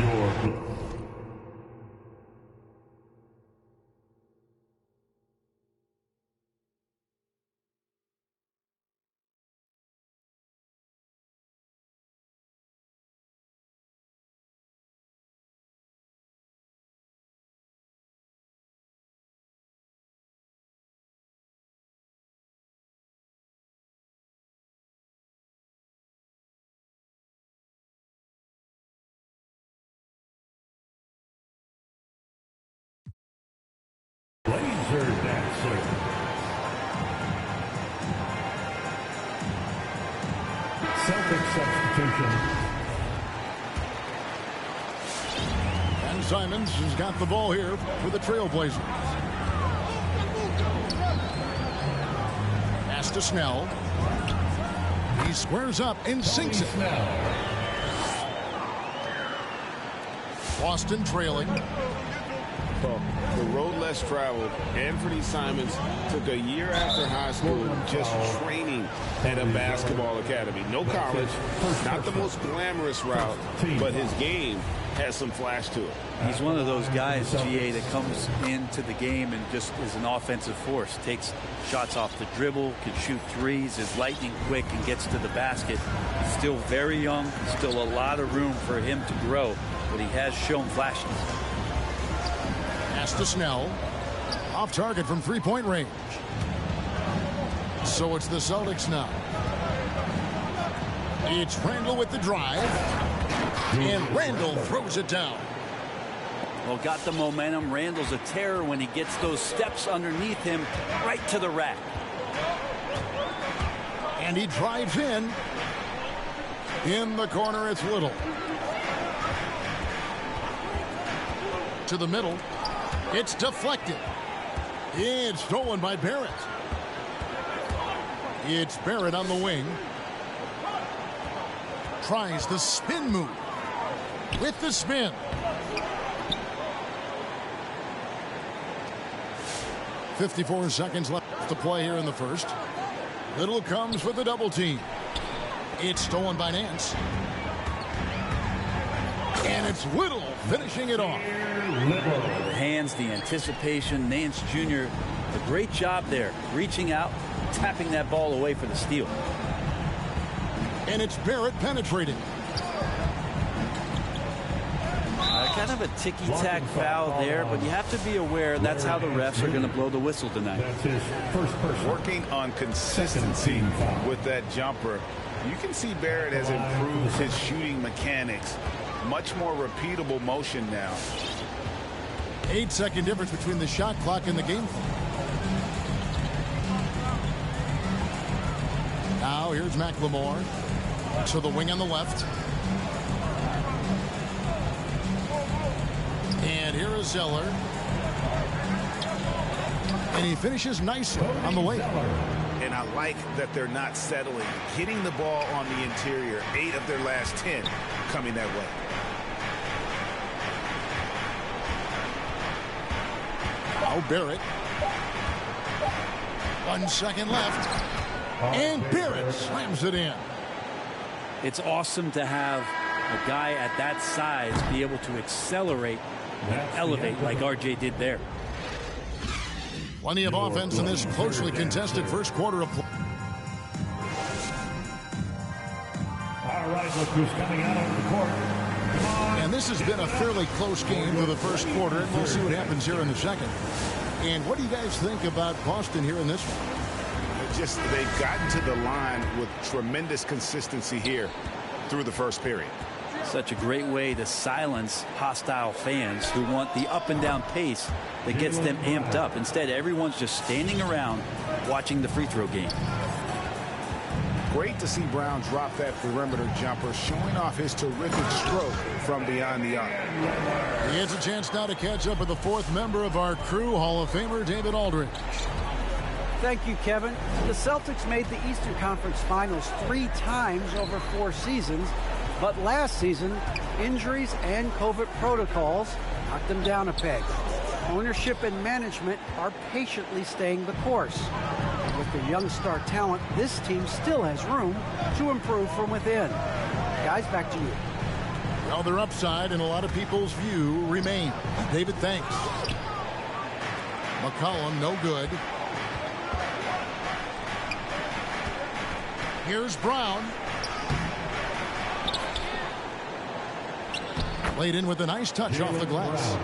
your laser dancer. Celtic substitution. And Simons has got the ball here for the Trailblazers. Pass to Snell. He squares up and sinks it. Boston trailing. Well, the road less traveled. Anthony Simons took a year after high school just training at a basketball academy. No college, not the most glamorous route, but his game has some flash to it. He's one of those guys, GA, that comes into the game and just is an offensive force. Takes shots off the dribble, can shoot threes, is lightning quick, and gets to the basket. He's still very young, still a lot of room for him to grow, but he has shown flashes. Pass to Snell. Off target from three-point range. So it's the Celtics now. It's Randall with the drive. And Randall throws it down. Well, got the momentum. Randall's a terror when he gets those steps underneath him right to the rack. And he drives in. In the corner, it's Little. To the middle. It's deflected. It's stolen by Barrett. It's Barrett on the wing. Tries the spin move. With the spin. .54 seconds left to play here in the first. Little comes for the double team. It's stolen by Nance. And it's Little finishing it off. The hands, the anticipation. Nance Jr., a great job there. Reaching out, tapping that ball away for the steal. And it's Barrett penetrating. Kind of a ticky-tack foul there, but you have to be aware that's how the refs are going to blow the whistle tonight. That's his first person. Working on consistency with that jumper. You can see Barrett has improved his shooting mechanics. Much more repeatable motion now. 8-second difference between the shot clock and the game clock. Now here's McLemore to the wing on the left. And here is Zeller. And he finishes nicely on the way. And I like that they're not settling. Hitting the ball on the interior. 8 of their last 10 coming that way. Now Barrett. 1 second left. And Barrett slams it in. It's awesome to have a guy at that size be able to accelerate and elevate like RJ did there. Plenty of offense in this closely contested first quarter of play. All right, look who's coming out on the court. And this has been a fairly close game for the first quarter, and we'll see what happens here in the second. And what do you guys think about Boston here in this one? They've gotten to the line with tremendous consistency here through the first period. Such a great way to silence hostile fans who want the up and down pace that gets them amped up. Instead, everyone's just standing around watching the free throw game. Great to see Brown drop that perimeter jumper, showing off his terrific stroke from beyond the arc. He has a chance now to catch up with the fourth member of our crew, Hall of Famer David Aldridge. Thank you, Kevin. The Celtics made the Eastern Conference Finals 3 times over 4 seasons, but last season, injuries and COVID protocols knocked them down a peg. Ownership and management are patiently staying the course. With the young star talent, this team still has room to improve from within. Guys, back to you. Well, their upside in a lot of people's view remain. David, thanks. McCollum, no good. Here's Brown. Laid in with a nice touch off the glass.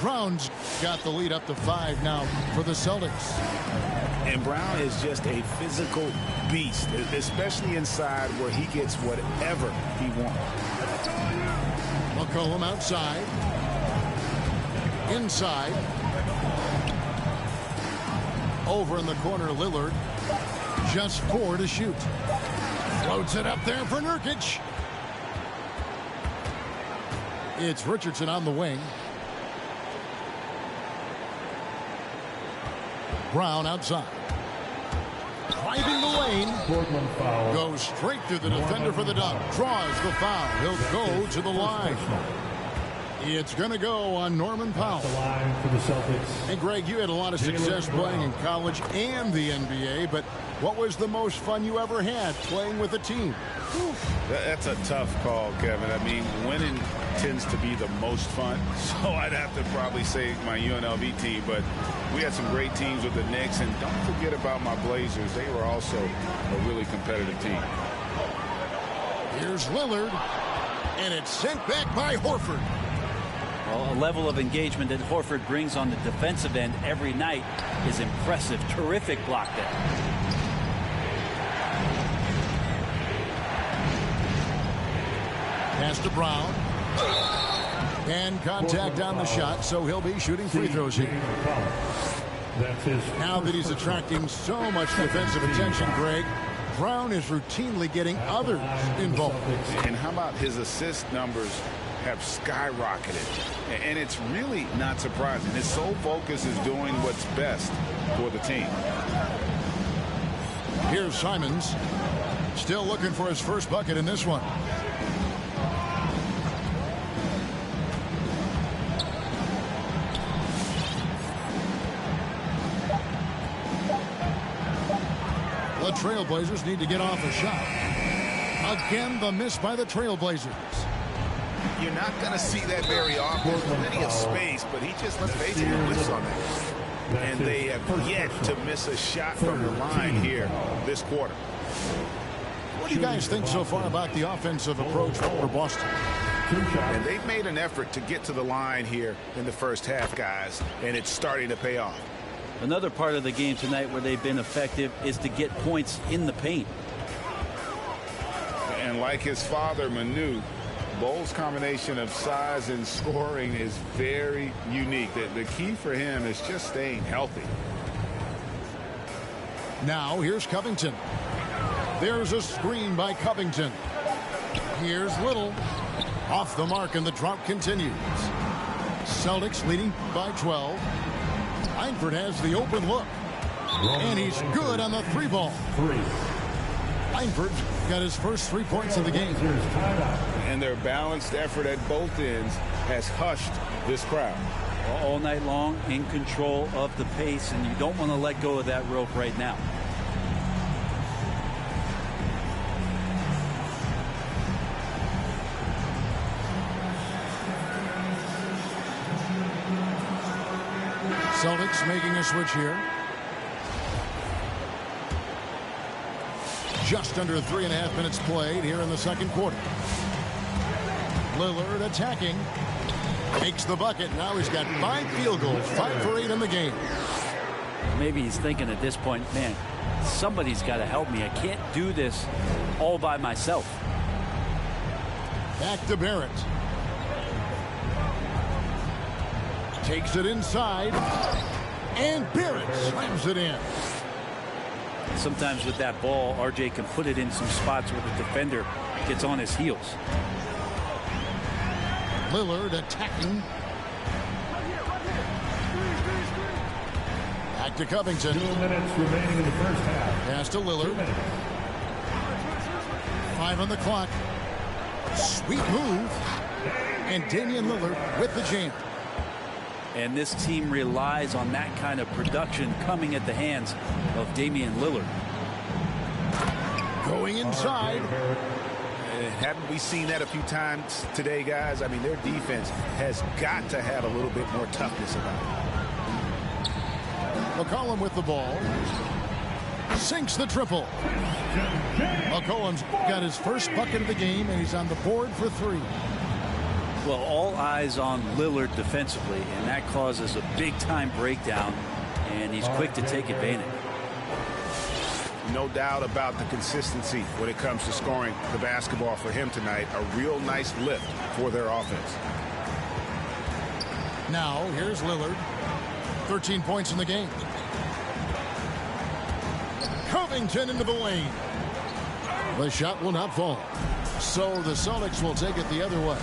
Brown's got the lead up to 5 now for the Celtics. And Brown is just a physical beast, especially inside where he gets whatever he wants. McCollum outside. Inside. Over in the corner, Lillard. Just 4 to shoot. Floats it up there for Nurkic. It's Richardson on the wing. Brown outside. Driving the lane. Portland foul. Goes straight through the defender for the dunk. Draws the foul. He'll go to the line. It's going to go on Norman Powell. The line for the Celtics. Hey, Greg, you had a lot of success playing in college and the NBA, but what was the most fun you ever had playing with a team? That's a tough call, Kevin. I mean, winning tends to be the most fun, so I'd have to probably say my UNLV team, but we had some great teams with the Knicks, and don't forget about my Blazers. They were also a really competitive team. Here's Lillard, and it's sent back by Horford. Well, a level of engagement that Horford brings on the defensive end every night is impressive. Terrific block there. Pass to Brown. And contact on the shot, so he'll be shooting free throws here. That's his. Now that he's attracting so much defensive attention, Greg, Brown is routinely getting others involved. And how about his assist numbers have skyrocketed? And it's really not surprising. His sole focus is doing what's best for the team. Here's Simons. Still looking for his first bucket in this one. The Trailblazers need to get off a shot. Again, the miss by the Trailblazers. You're not going to see that very often. Plenty of space, but he just basically whiffs on that. And they have yet to miss a shot from the line here this quarter. What do you guys think so far about the offensive approach for Boston? And they've made an effort to get to the line here in the first half, guys, and it's starting to pay off. Another part of the game tonight where they've been effective is to get points in the paint. And like his father, Manu, Bole's combination of size and scoring is very unique. The key for him is just staying healthy. Now here's Covington. There's a screen by Covington. Here's Little. Off the mark, and the drought continues. Celtics leading by 12. Langford has the open look. And he's good on the 3-ball. Langford got his first 3 points of the game. And their balanced effort at both ends has hushed this crowd. All night long, in control of the pace, and you don't want to let go of that rope right now. Celtics making a switch here. Just under 3.5 minutes played here in the second quarter. Lillard attacking. Takes the bucket. Now he's got 5 field goals. 5 for 8 in the game. Maybe he's thinking at this point, man, somebody's got to help me. I can't do this all by myself. Back to Barrett. Takes it inside. And Barrett slams it in. Sometimes with that ball, RJ can put it in some spots where the defender gets on his heels. Lillard attacking. Back to Covington. 2 minutes remaining in the first half. Pass to Lillard. 5 on the clock. Sweet move. And Damian Lillard with the jam. And this team relies on that kind of production coming at the hands of Damian Lillard. Going inside. And haven't we seen that a few times today, guys? I mean, their defense has got to have a little bit more toughness about it. McCollum with the ball. Sinks the triple. McCollum's got his first bucket of the game, and he's on the board for 3. Well, all eyes on Lillard defensively, and that causes a big-time breakdown, and he's quick to take advantage. No doubt about the consistency when it comes to scoring the basketball for him tonight. A real nice lift for their offense. Now, here's Lillard. 13 points in the game. Covington into the lane. The shot will not fall. So the Celtics will take it the other way.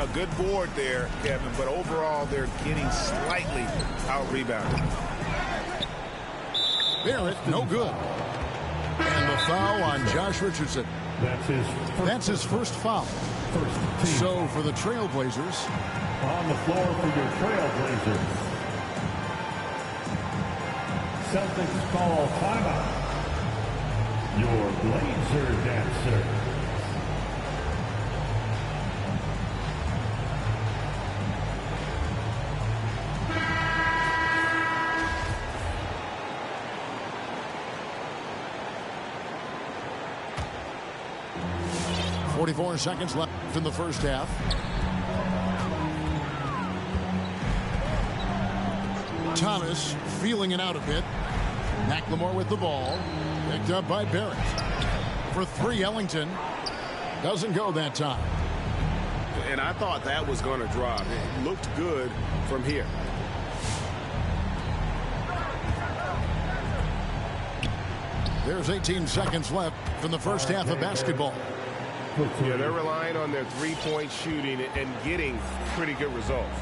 A good board there, Kevin, but overall they're getting slightly out-rebounded. Barrett, no good. And the foul on Josh Richardson. That's his first foul. So for the Trailblazers. On the floor for your Trailblazers. Celtics call timeout. Your Blazer dancer. .44 seconds left in the first half. Thomas feeling it out a bit. McLemore with the ball. Picked up by Barrett. For 3, Ellington. Doesn't go that time. And I thought that was going to drop. It looked good from here. There's 18 seconds left in the first half of basketball. Yeah, they're relying on their three-point shooting and getting pretty good results.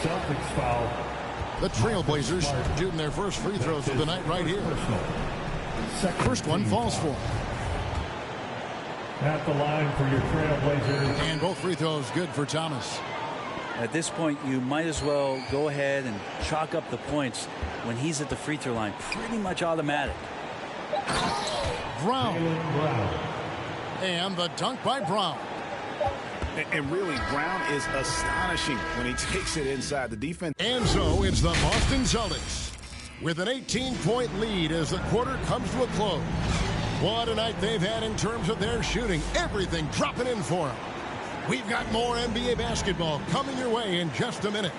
Celtics foul. The Trailblazers shooting their first free throws of the night right here. First one falls for them. At the line for your Trailblazers. And both free throws good for Thomas. At this point, you might as well go ahead and chalk up the points when he's at the free throw line. Pretty much automatic. Brown. And the dunk by Brown. And really, Brown is astonishing when he takes it inside the defense. And so it's the Boston Celtics with an 18-point lead as the quarter comes to a close. What a night they've had in terms of their shooting. Everything dropping in for them. We've got more NBA basketball coming your way in just a minute.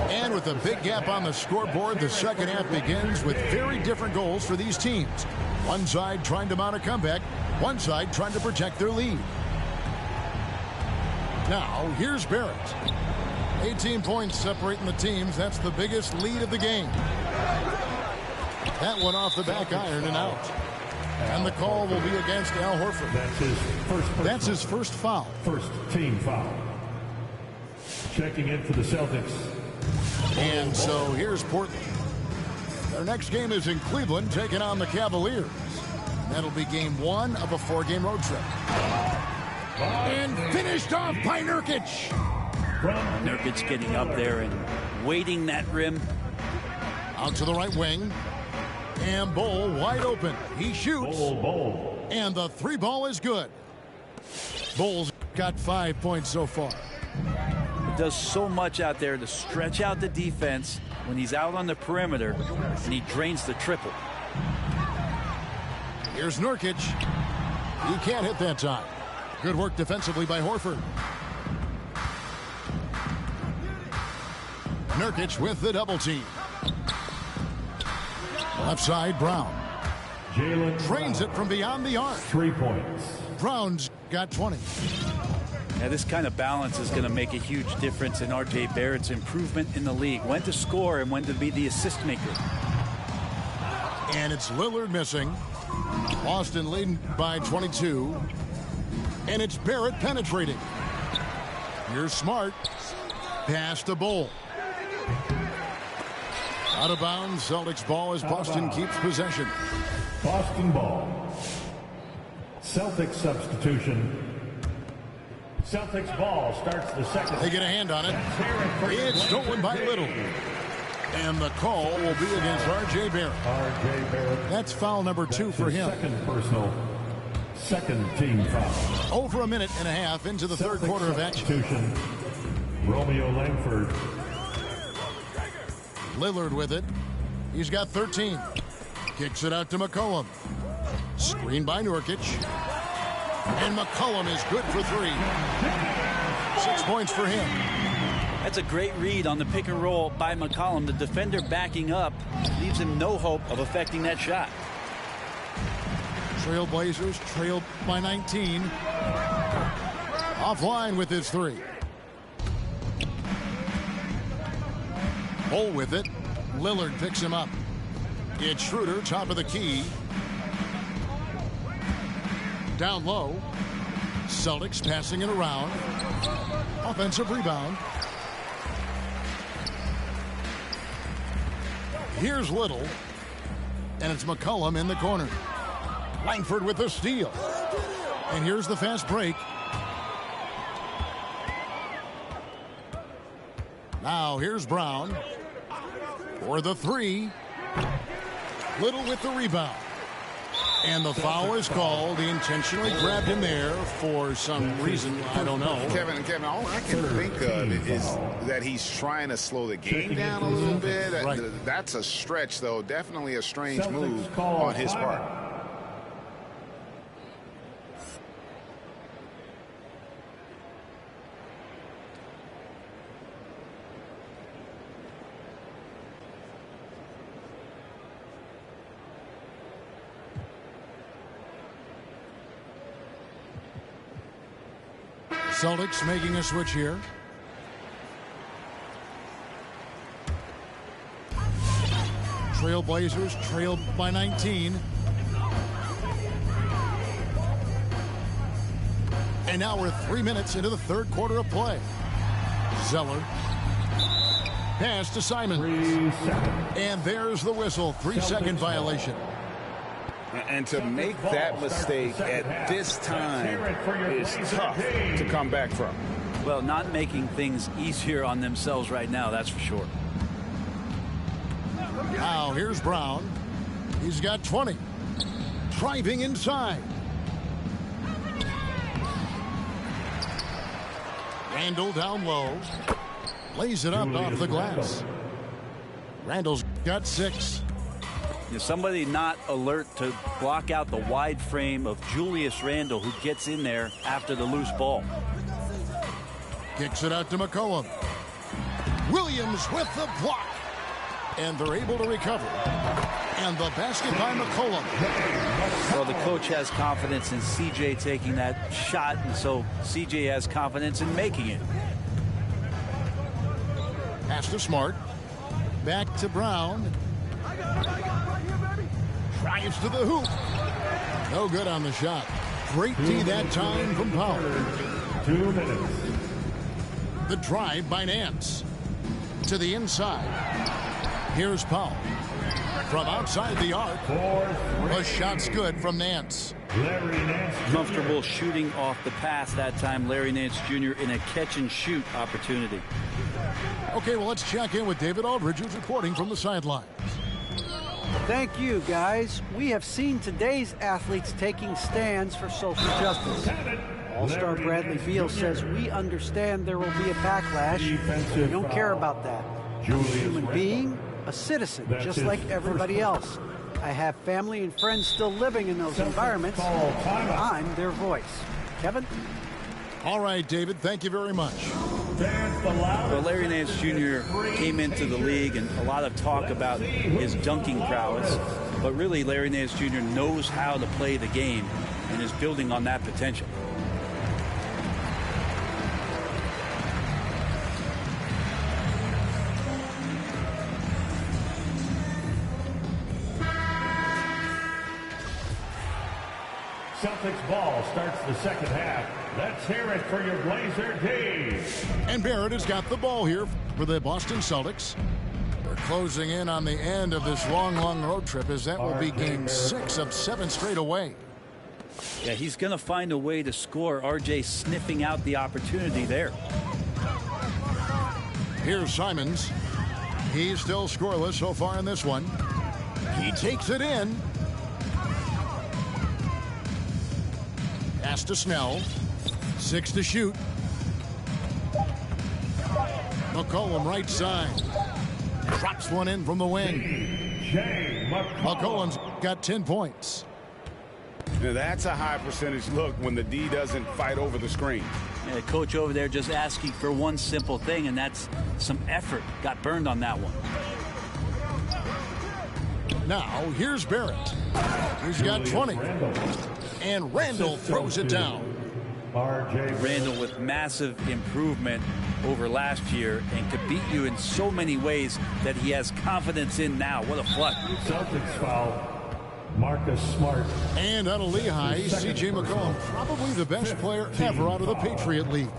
And with a big gap on the scoreboard, the second half begins with very different goals for these teams. One side trying to mount a comeback, one side trying to protect their lead. Now, here's Barrett. 18 points separating the teams. That's the biggest lead of the game. That one off the back iron and out. And the call will be against Al Horford. That's his first foul. First team foul. Checking in for the Celtics. And so here's Portland. Their next game is in Cleveland, taking on the Cavaliers. That'll be game 1 of a 4-game road trip. And finished off by Nurkic. Nurkic getting up there and waiting that rim. Out to the right wing. And Bol wide open. He shoots. Bol. And the 3 ball is good. Bol's got 5 points so far. He does so much out there to stretch out the defense when he's out on the perimeter, and he drains the triple. Here's Nurkic. He can't hit that time. Good work defensively by Horford. Nurkic with the double team. Left side, Brown. Drains it from beyond the arc. 3 points. Brown's got 20. Now, this kind of balance is going to make a huge difference in R.J. Barrett's improvement in the league. When to score and when to be the assist maker. And it's Lillard missing. Boston leading by 22. And it's Barrett penetrating. Here's Smart. Pass to Bol. Out of bounds. Celtics ball as Boston keeps possession. Boston ball. Celtics substitution. Celtics ball starts the second. They get a hand on it. It's stolen by Little. And the call will be against R.J. Barrett. R.J. Barrett. That's foul number 2 That's for his him. Second personal, second team foul. Over a minute and a half into the third quarter of action. Substitution, Romeo Langford. Lillard with it. He's got 13. Kicks it out to McCollum. Screen by Nurkic. And McCollum is good for 3. 6 points for him. That's a great read on the pick and roll by McCollum. The defender backing up leaves him no hope of affecting that shot. Trailblazers trailed by 19. Offline with his 3. Hole with it. Lillard picks him up. It's Schroeder, top of the key. Down low. Celtics passing it around. Offensive rebound. Here's Little. And it's McCollum in the corner. Langford with the steal. And here's the fast break. Now here's Brown for the 3. Little with the rebound. And the foul is called. He intentionally grabbed him there for some reason. I don't know. Kevin, all I can think of is that he's trying to slow the game down a little bit. Right. That's a stretch, though. Definitely a strange Celtics move call on his part. Celtics making a switch here. Trailblazers trailed by 19. And now we're 3 minutes into the third quarter of play. Zeller. Pass to Simon. 3 seconds. And there's the whistle. 3-second violation. And to make that mistake at this time is tough to come back from. Well, not making things easier on themselves right now, that's for sure. Now here's Brown. He's got 20. Driving inside. Randall down low. Lays it up off the glass. Randall's got 6. Somebody not alert to block out the wide frame of Julius Randle, who gets in there after the loose ball. Kicks it out to McCollum. Williams with the block. And they're able to recover. And the basket by McCollum. Well, the coach has confidence in CJ taking that shot, and so CJ has confidence in making it. Pass to Smart. Back to Brown. Drives to the hoop. No good on the shot. Great D that time from Powell. 2 minutes. The drive by Nance. To the inside. Here's Powell. From outside the arc. 4-3. The shot's good from Nance. Larry Nance Jr. Comfortable shooting off the pass that time. Larry Nance Jr. in a catch-and-shoot opportunity. Okay, well, let's check in with David Aldridge, who's reporting from the sidelines. Thank you, guys. We have seen today's athletes taking stands for social justice. All-Star Bradley Beal says, we understand there will be a backlash. We don't care about that. I'm a human being, a citizen, just like everybody else. I have family and friends still living in those environments. I'm their voice. Kevin? All right, David, thank you very much. Well, Larry Nance Jr. came into the league, and a lot of talk about his dunking prowess. But really, Larry Nance Jr. knows how to play the game and is building on that potential. Celtics ball starts the second half. Let's hear it for your Blazer Dave. And Barrett has got the ball here for the Boston Celtics. They're closing in on the end of this long road trip, as that will be game 6 of 7 straight away. Yeah, he's going to find a way to score. RJ sniffing out the opportunity there. Here's Simons. He's still scoreless so far in this one. He takes it in. Pass to Snell. 6 to shoot. McCollum right side. Drops one in from the wing. McCollum's got 10 points. Now that's a high percentage look when the D doesn't fight over the screen. Yeah, the coach over there just asking for one simple thing, and that's some effort. Got burned on that one. Now, here's Barrett. He's got 20. And Randall throws it down. Randall with massive improvement over last year and could beat you in so many ways that he has confidence in now. What a flood. Celtics foul. Marcus Smart. And out of Lehigh, C.J. McCollum, probably the best player ever out of the Patriot League.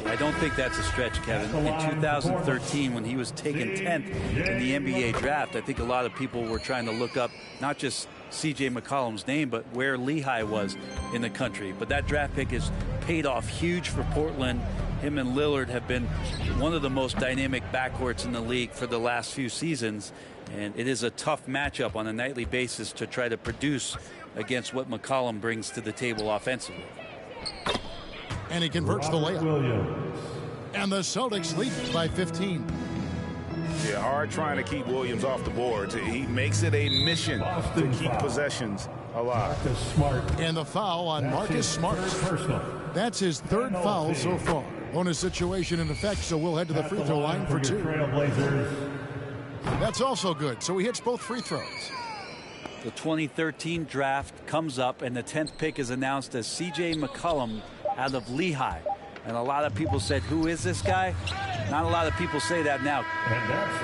Yeah, I don't think that's a stretch, Kevin. In 2013, when he was taken 10th in the NBA draft, I think a lot of people were trying to look up not just C.J. McCollum's name, but where Lehigh was in the country. But that draft pick has paid off huge for Portland. Him and Lillard have been one of the most dynamic backcourts in the league for the last few seasons. And it is a tough matchup on a nightly basis to try to produce against what McCollum brings to the table offensively. And he converts the layup. And the Celtics lead by 15. Yeah, hard trying to keep Williams off the boards. He makes it a mission to keep possessions alive. And the foul on Marcus Smart. That's his 3rd foul so far. Bonus situation in effect, so we'll head to the free throw line for 2. That's also good, so he hits both free throws. The 2013 draft comes up, and the 10th pick is announced as C.J. McCollum out of Lehigh. And a lot of people said, who is this guy? Not a lot of people say that now.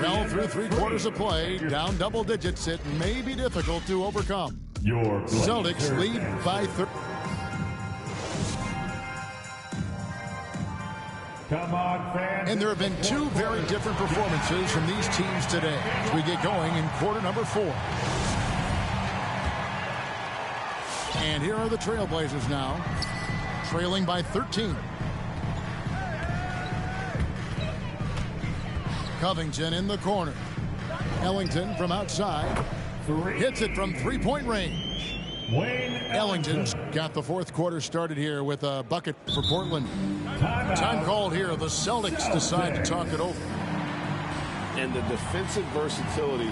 Well, through 3 quarters of play, down double digits, it may be difficult to overcome. Celtics lead by 30. Come on, fans. And there have been 2 very different performances from these teams today as we get going in quarter number 4. And here are the Trailblazers now, trailing by 13. Covington in the corner. Ellington from outside. Hits it from 3-point range. Ellington's got the 4th quarter started here with a bucket for Portland. Time called here. The Celtics decide to talk it over. And the defensive versatility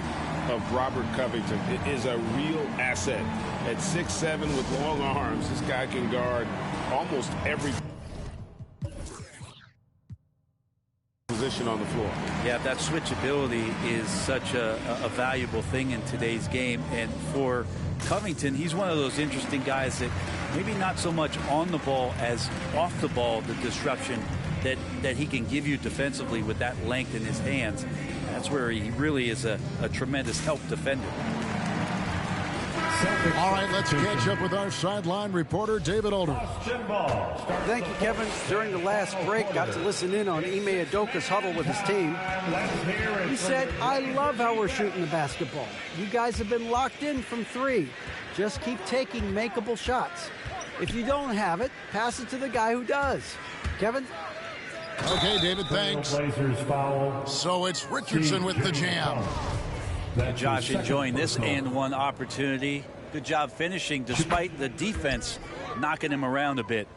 of Robert Covington is a real asset. At 6'7" with long arms, this guy can guard almost every position on the floor. Yeah, that switchability is such a valuable thing in today's game. And for Covington, he's one of those interesting guys that maybe not so much on the ball as off the ball, the disruption that he can give you defensively with that length in his hands. That's where he really is a tremendous help defender. All right, let's catch up with our sideline reporter, David Aldridge. Thank you, Kevin. During the last break, got to listen in on Ime Udoka's huddle with his team. He said, I love how we're shooting the basketball. You guys have been locked in from 3. Just keep taking makeable shots. If you don't have it, pass it to the guy who does. Kevin? Okay, David, thanks. So it's Richardson with the jam. Josh enjoying this and one opportunity. Good job finishing despite the defense knocking him around a bit.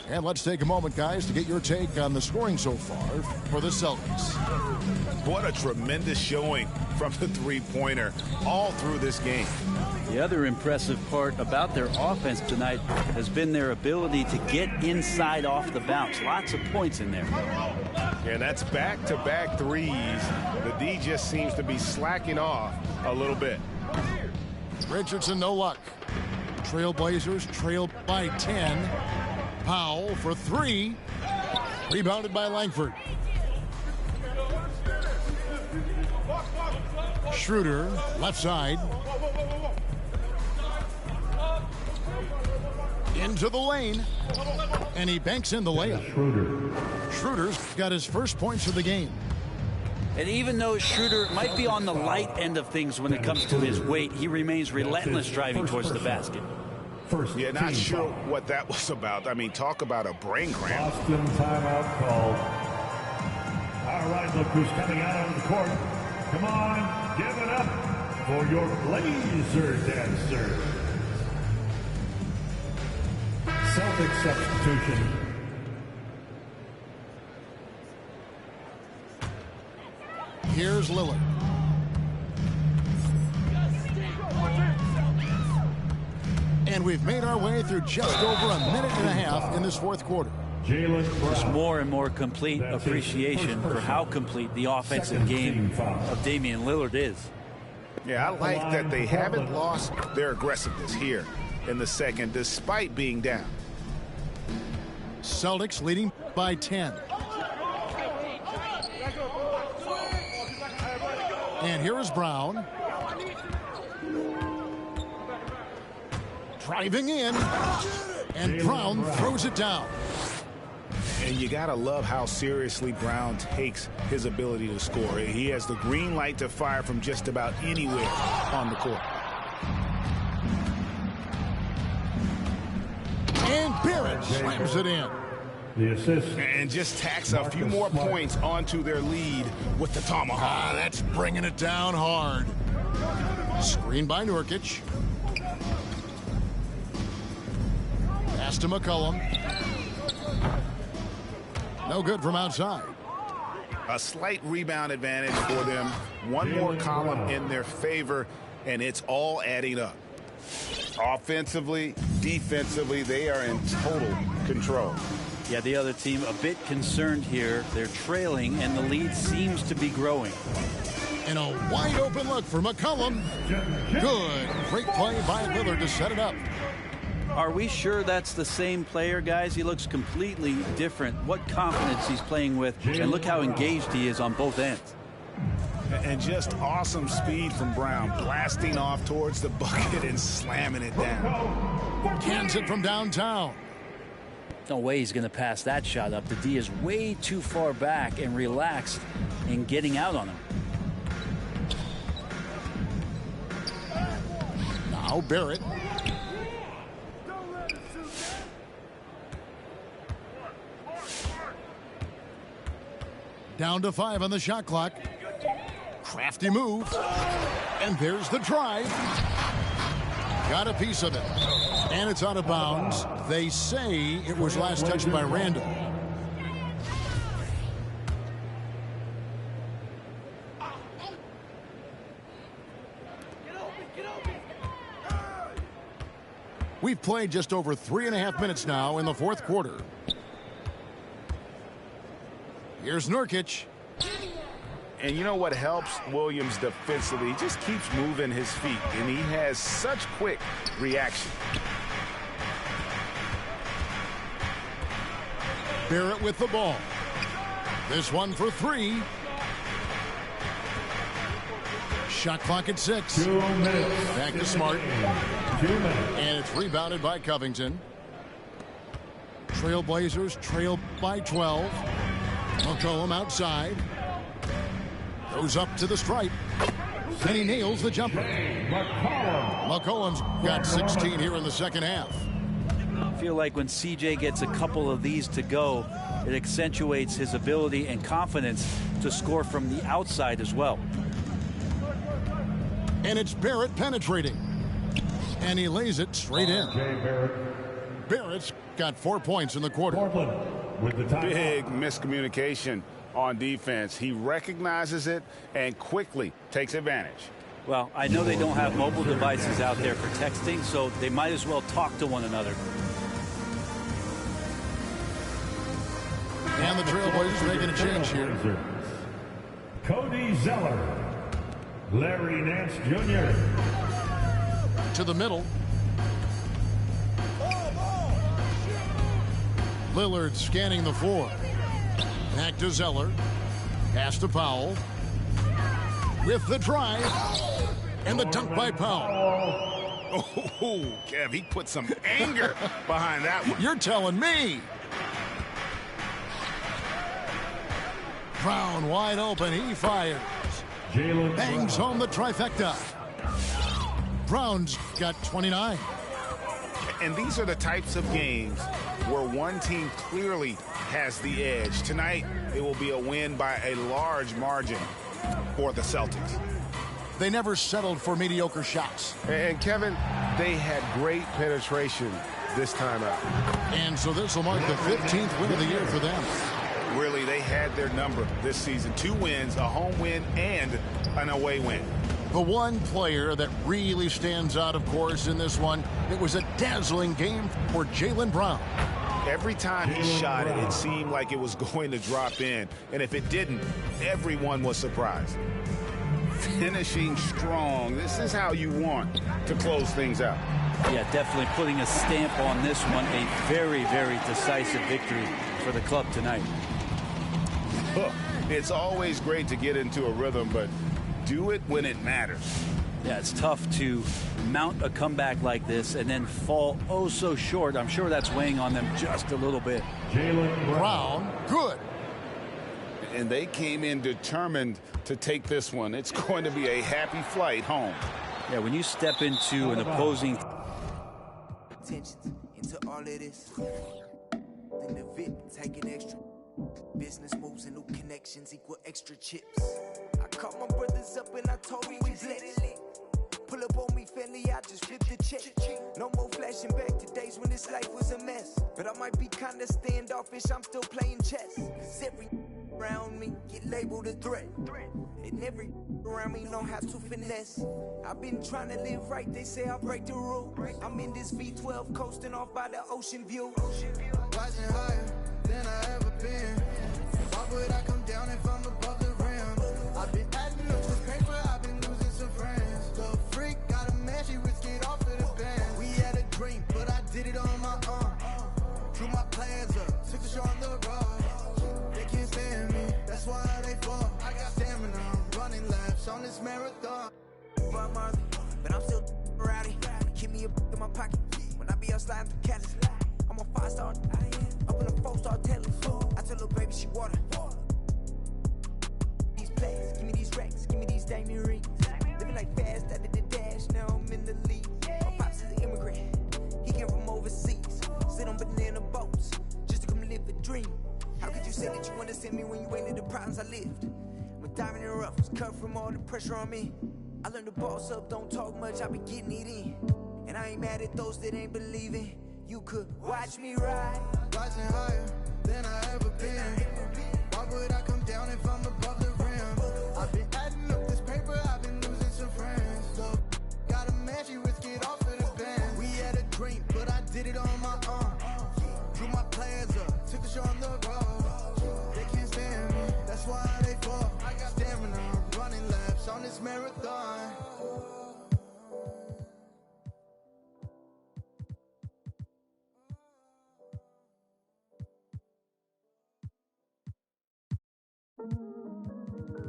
And let's take a moment, guys, to get your take on the scoring so far for the Celtics. What a tremendous showing from the three-pointer all through this game. The other impressive part about their offense tonight has been their ability to get inside off the bounce. Lots of points in there. And that's back-to-back threes. The D just seems to be slacking off a little bit. Richardson, no luck. Trailblazers trail by 10. Powell for 3. Rebounded by Langford. Schroeder, left side. Into the lane. And he banks in the layup. Schroeder's got his first points of the game. And even though Schroeder might be on the light end of things when it comes to his weight, he remains relentless driving towards the basket. Yeah, not sure what that was about. I mean, talk about a brain cramp. Boston timeout called. Our All right, look who's coming out on the court. Come on, give it up for your Blazer Dancers. Celtics substitution. Here's Lillard. And we've made our way through just over a minute and a half in this fourth quarter. There's more and more complete appreciation for how complete the offensive game of Damian Lillard is. Yeah, I like that they haven't lost their aggressiveness here in the second, despite being down. Celtics leading by 10. And here is Brown. Driving in. And Brown throws it down. And you got to love how seriously Brown takes his ability to score. He has the green light to fire from just about anywhere on the court. And Barrett slams it in. The assist. And just tacks a few more points onto their lead with the tomahawk. That's bringing it down hard. Screen by Nurkic. Pass to McCollum. No good from outside. A slight rebound advantage for them. One more column in their favor, and it's all adding up. Offensively, defensively, they are in total control. Yeah, the other team a bit concerned here. They're trailing, and the lead seems to be growing. And a wide open look for McCollum. Good. Great play by Lillard to set it up. Are we sure that's the same player, guys? He looks completely different. What confidence he's playing with, and look how engaged he is on both ends. And just awesome speed from Brown, blasting off towards the bucket and slamming it down. Cans it from downtown. No way he's going to pass that shot up. The D is way too far back and relaxed in getting out on him. Now Barrett. Down to 5 on the shot clock. Crafty move. And there's the drive. Got a piece of it. And it's out of bounds. They say it was last touched by Randall. We've played just over 3.5 minutes now in the fourth quarter. Here's Nurkic. And you know what helps Williams defensively? He just keeps moving his feet, and he has such quick reaction. Barrett with the ball. This one for 3. Shot clock at 6. 2 minutes. Back to Smart. 2 minutes. And it's rebounded by Covington. Trailblazers trail by 12. McCollum outside. Goes up to the stripe. And he nails the jumper. McCollum's got 16 here in the second half. I feel like when CJ gets a couple of these to go, it accentuates his ability and confidence to score from the outside as well. And it's Barrett penetrating. And he lays it straight in. Barrett's got 4 points in the quarter. Portland with the time. Big miscommunication on defense. He recognizes it and quickly takes advantage. Well, I know they don't have mobile devices out there for texting, so they might as well talk to one another. And the Trailblazers making a change here. Cody Zeller. Larry Nance Jr. To the middle. Lillard scanning the floor. Back to Zeller. Pass to Powell. With the drive. And the dunk by Powell. Oh, Kev, he put some anger behind that one. You're telling me. Brown wide open. He fires. Bangs home the trifecta. Brown's got 29. And these are the types of games where one team clearly has the edge. Tonight, it will be a win by a large margin for the Celtics. They never settled for mediocre shots. And Kevin, they had great penetration this time out. And so this will mark the 15th win of the year for them. Really, they had their number this season. 2 wins, a home win, and an away win. The one player that really stands out, of course, in this one, it was a dazzling game for Jaylen Brown. Every time he shot it, it seemed like it was going to drop in. And if it didn't, everyone was surprised. Finishing strong. This is how you want to close things out. Yeah, definitely putting a stamp on this one. A very, very decisive victory for the club tonight. It's always great to get into a rhythm, but do it when it matters. Yeah, it's tough to mount a comeback like this and then fall oh so short. I'm sure that's weighing on them just a little bit. Jaylen Brown, good. And they came in determined to take this one. It's going to be a happy flight home. Yeah, when you step into an opposing Intentions into all of this. Then the VIP taking extra. Business moves and new connections equal extra chips. I called my brothers up and I told me we blessed. Pull up on me, family, I just flipped the check. No more flashing back to days when this life was a mess. But I might be kinda standoffish, I'm still playing chess. Cause every around me get labeled a threat. And every around me know how to finesse. I've been trying to live right, they say I'll break the rule. I'm in this V12 coasting off by the ocean view. Rising higher than I ever been. Why would I come down if I'm above the rim? I've been adding up this paper, I've been losing some friends. Little freak, got a man, she risked it off of the band. We had a dream, but I did it on my own. Drew my plans up, took the show on the road. They can't stand me, that's why they fall. I got stamina, I'm running laps on this marathon. But I'm still rowdy. Keep me a in my pocket when I be out sliding through Cali. I'm a 5-star, up in a 4-star telly. I tell little baby she water. These plays, give me these racks, give me these diamond rings. Living like fast, I did the dash, now I'm in the league. My pops is an immigrant, he came from overseas. Sit on banana boats, just to come live the dream. How could you say that you understand me when you ain't in the problems I lived? My diamond in the rough was cut from all the pressure on me. I learned to boss up, don't talk much, I be getting it in. And I ain't mad at those that ain't believing. You could watch me ride. Rising higher than I ever been. Why would I come down if I'm above the rim? I've been adding up this paper, I've been losing some friends. Look, got a man, she risked it off of the band. We had a dream, but I did it on my own. Drew my plans up, took the show on the road. They can't stand me, that's why they fall. I got stamina, I'm running laps on this marathon.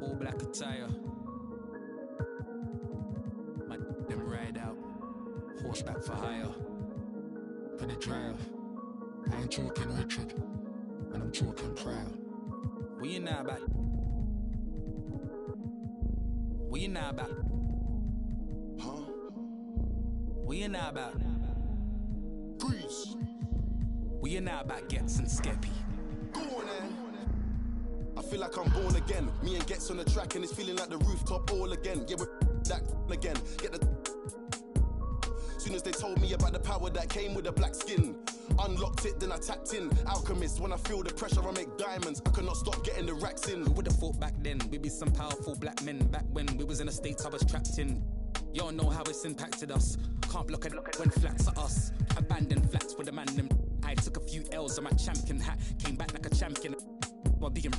All black attire. My them ride out. Horseback for hire. Put it dry off. I ain't talking Richard. And I'm talking proud. What you know about? What you know about? Huh? What you know about? Grease. What you know about Gets and Skeppy? Go on then. I feel like I'm born again. Me and Gets on the track and it's feeling like the rooftop all again. Yeah, we're that again. Get the. Soon as they told me about the power that came with the black skin, unlocked it, then I tapped in. Alchemist, when I feel the pressure, I make diamonds. I cannot stop getting the racks in. Who would have thought back then we'd be some powerful black men? Back when we was in a state I was trapped in. Y'all know how it's impacted us. Can't block it when flats are us. Abandoned flats with a man them. I took a few L's on my champion hat. Came back like a champion. While being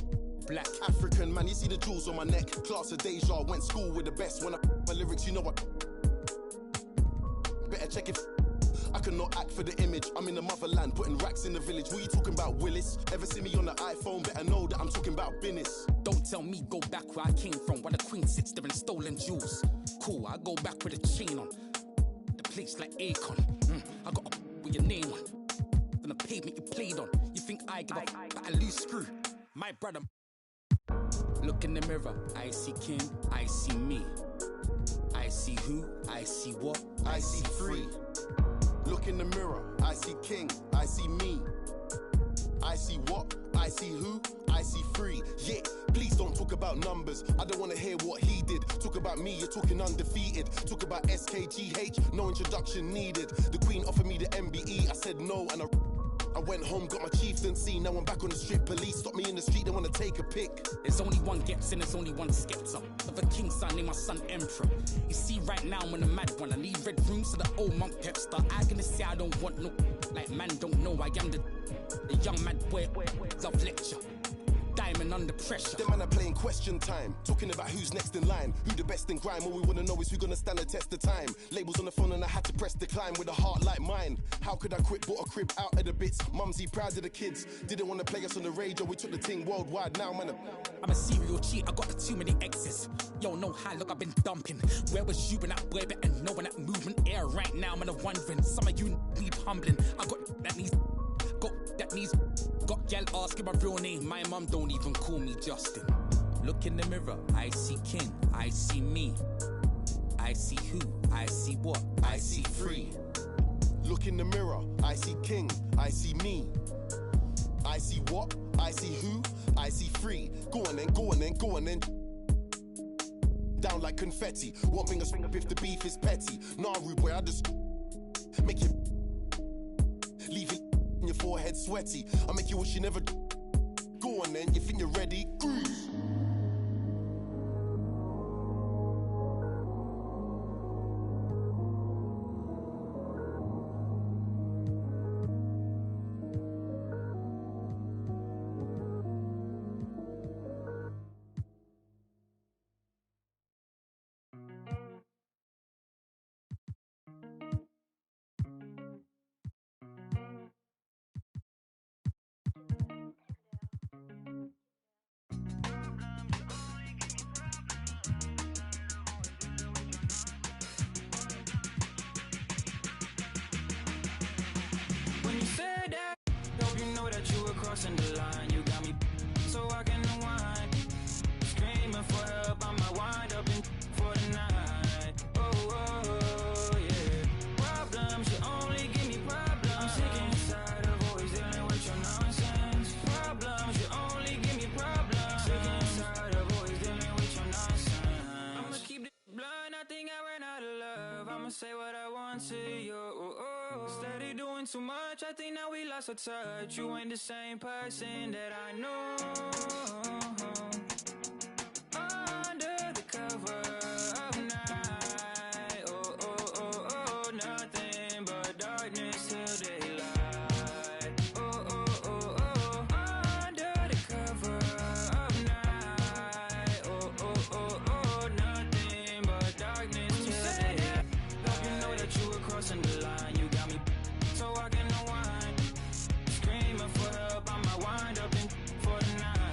black. African man, you see the jewels on my neck. Class of Deja, went school with the best. When I my lyrics, you know what? Better check if I cannot act for the image. I'm in the motherland, putting racks in the village. What you talking about, Willis? Ever see me on the iPhone? Better know that I'm talking about business. Don't tell me go back where I came from, while the queen sits there in stolen jewels. Cool, I go back with a chain on. The place like Akon. I got a with your name on. Then the pavement you played on. You think I give a but I lose screw. My brother. Look in the mirror, I see King, I see me. I see who, I see what, I see free. Look in the mirror, I see King, I see me. I see what, I see who? I see free. Yeah, please don't talk about numbers. I don't want to hear what he did. Talk about me, you're talking undefeated. Talk about SKGH, no introduction needed. The Queen offered me the MBE, I said no, and I went home, got my chieftaincy. Now I'm back on the strip. Police stop me in the street, they want to take a pic. There's only one gets and there's only one skips up. Of a king son, named my son Emperor. You see right now I'm on a mad one. I need red rooms so the old monk Pepster. I gonna say I don't want no, like man don't know I am the young mad boy, love lecture. Diamond under pressure. Them man are playing question time, talking about who's next in line, who the best in grime. All we wanna know is who gonna stand the test of time. Labels on the phone and I had to press decline with a heart like mine. How could I quit? Bought a crib out of the bits. Mumsy proud of the kids. Didn't want to play us on the radio. We took the thing worldwide. Now man, I'm a serial cheat. I got too many exes. Yo, no high look, I've been dumping. Where was you when that boy better know when that movement air right now? I'm wondering. Some of you need humbling. I got that needs. Got gal asking my real name. My mum don't even call me Justin. Look in the mirror, I see king, I see me. I see who, I see what, I see free. Look in the mirror, I see king, I see me. I see what, I see who, I see free. Go on then, go on then, go on then. Down like confetti. Won't bring a swing up if the beef is petty. Nah, rude boy, I just make you leave it in your forehead sweaty. I make you wish you never. Go on then, you think you're ready? Cruise. Crossing the line, you got me so I can unwind. Screaming for help, I might wind up in for the night. Oh, yeah. Problems, you only give me problems. I'm sick inside of always dealing with your nonsense. Problems, you only give me problems. Sick inside of always dealing with your nonsense. I'ma keep it blunt, I think I ran out of love. I'ma say what I want to you. Steady doing too much, I think now we lost our touch. You ain't the same person that I know. Under the cover of night, oh, nothing but darkness till daylight. Oh, under the cover of night, oh, nothing but darkness till daylight. Hope you know that you were crossing the line. You got me so I can unwind. Screaming for help, I might wind up in for the night.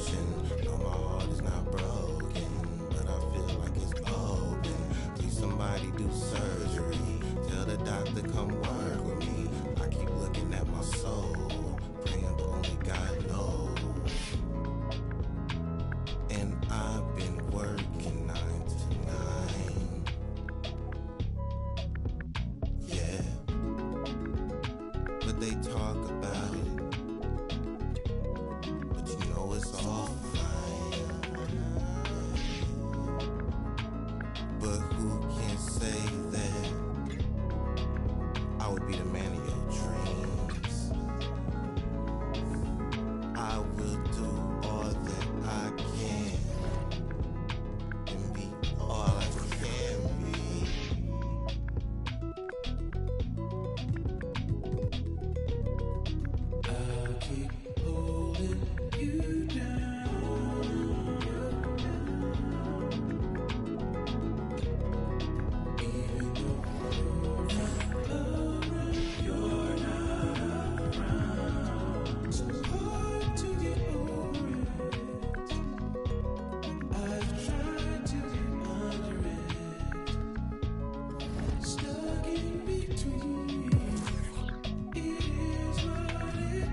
ocean. No, my heart is not broken, but I feel like it's open. Please somebody do surgery. Tell the doctor come work with me. I keep looking at my soul, praying but only God knows. And I've been working 9 to 9. Yeah, but they talk about it. But you know it's all fine. But who can say that I would be the man of your dreams? I will do all that I can and be all I can be. I'll keep holding you down. Even though you're not around, so hard to get over it. I've tried to get under it, stuck in between. It is what it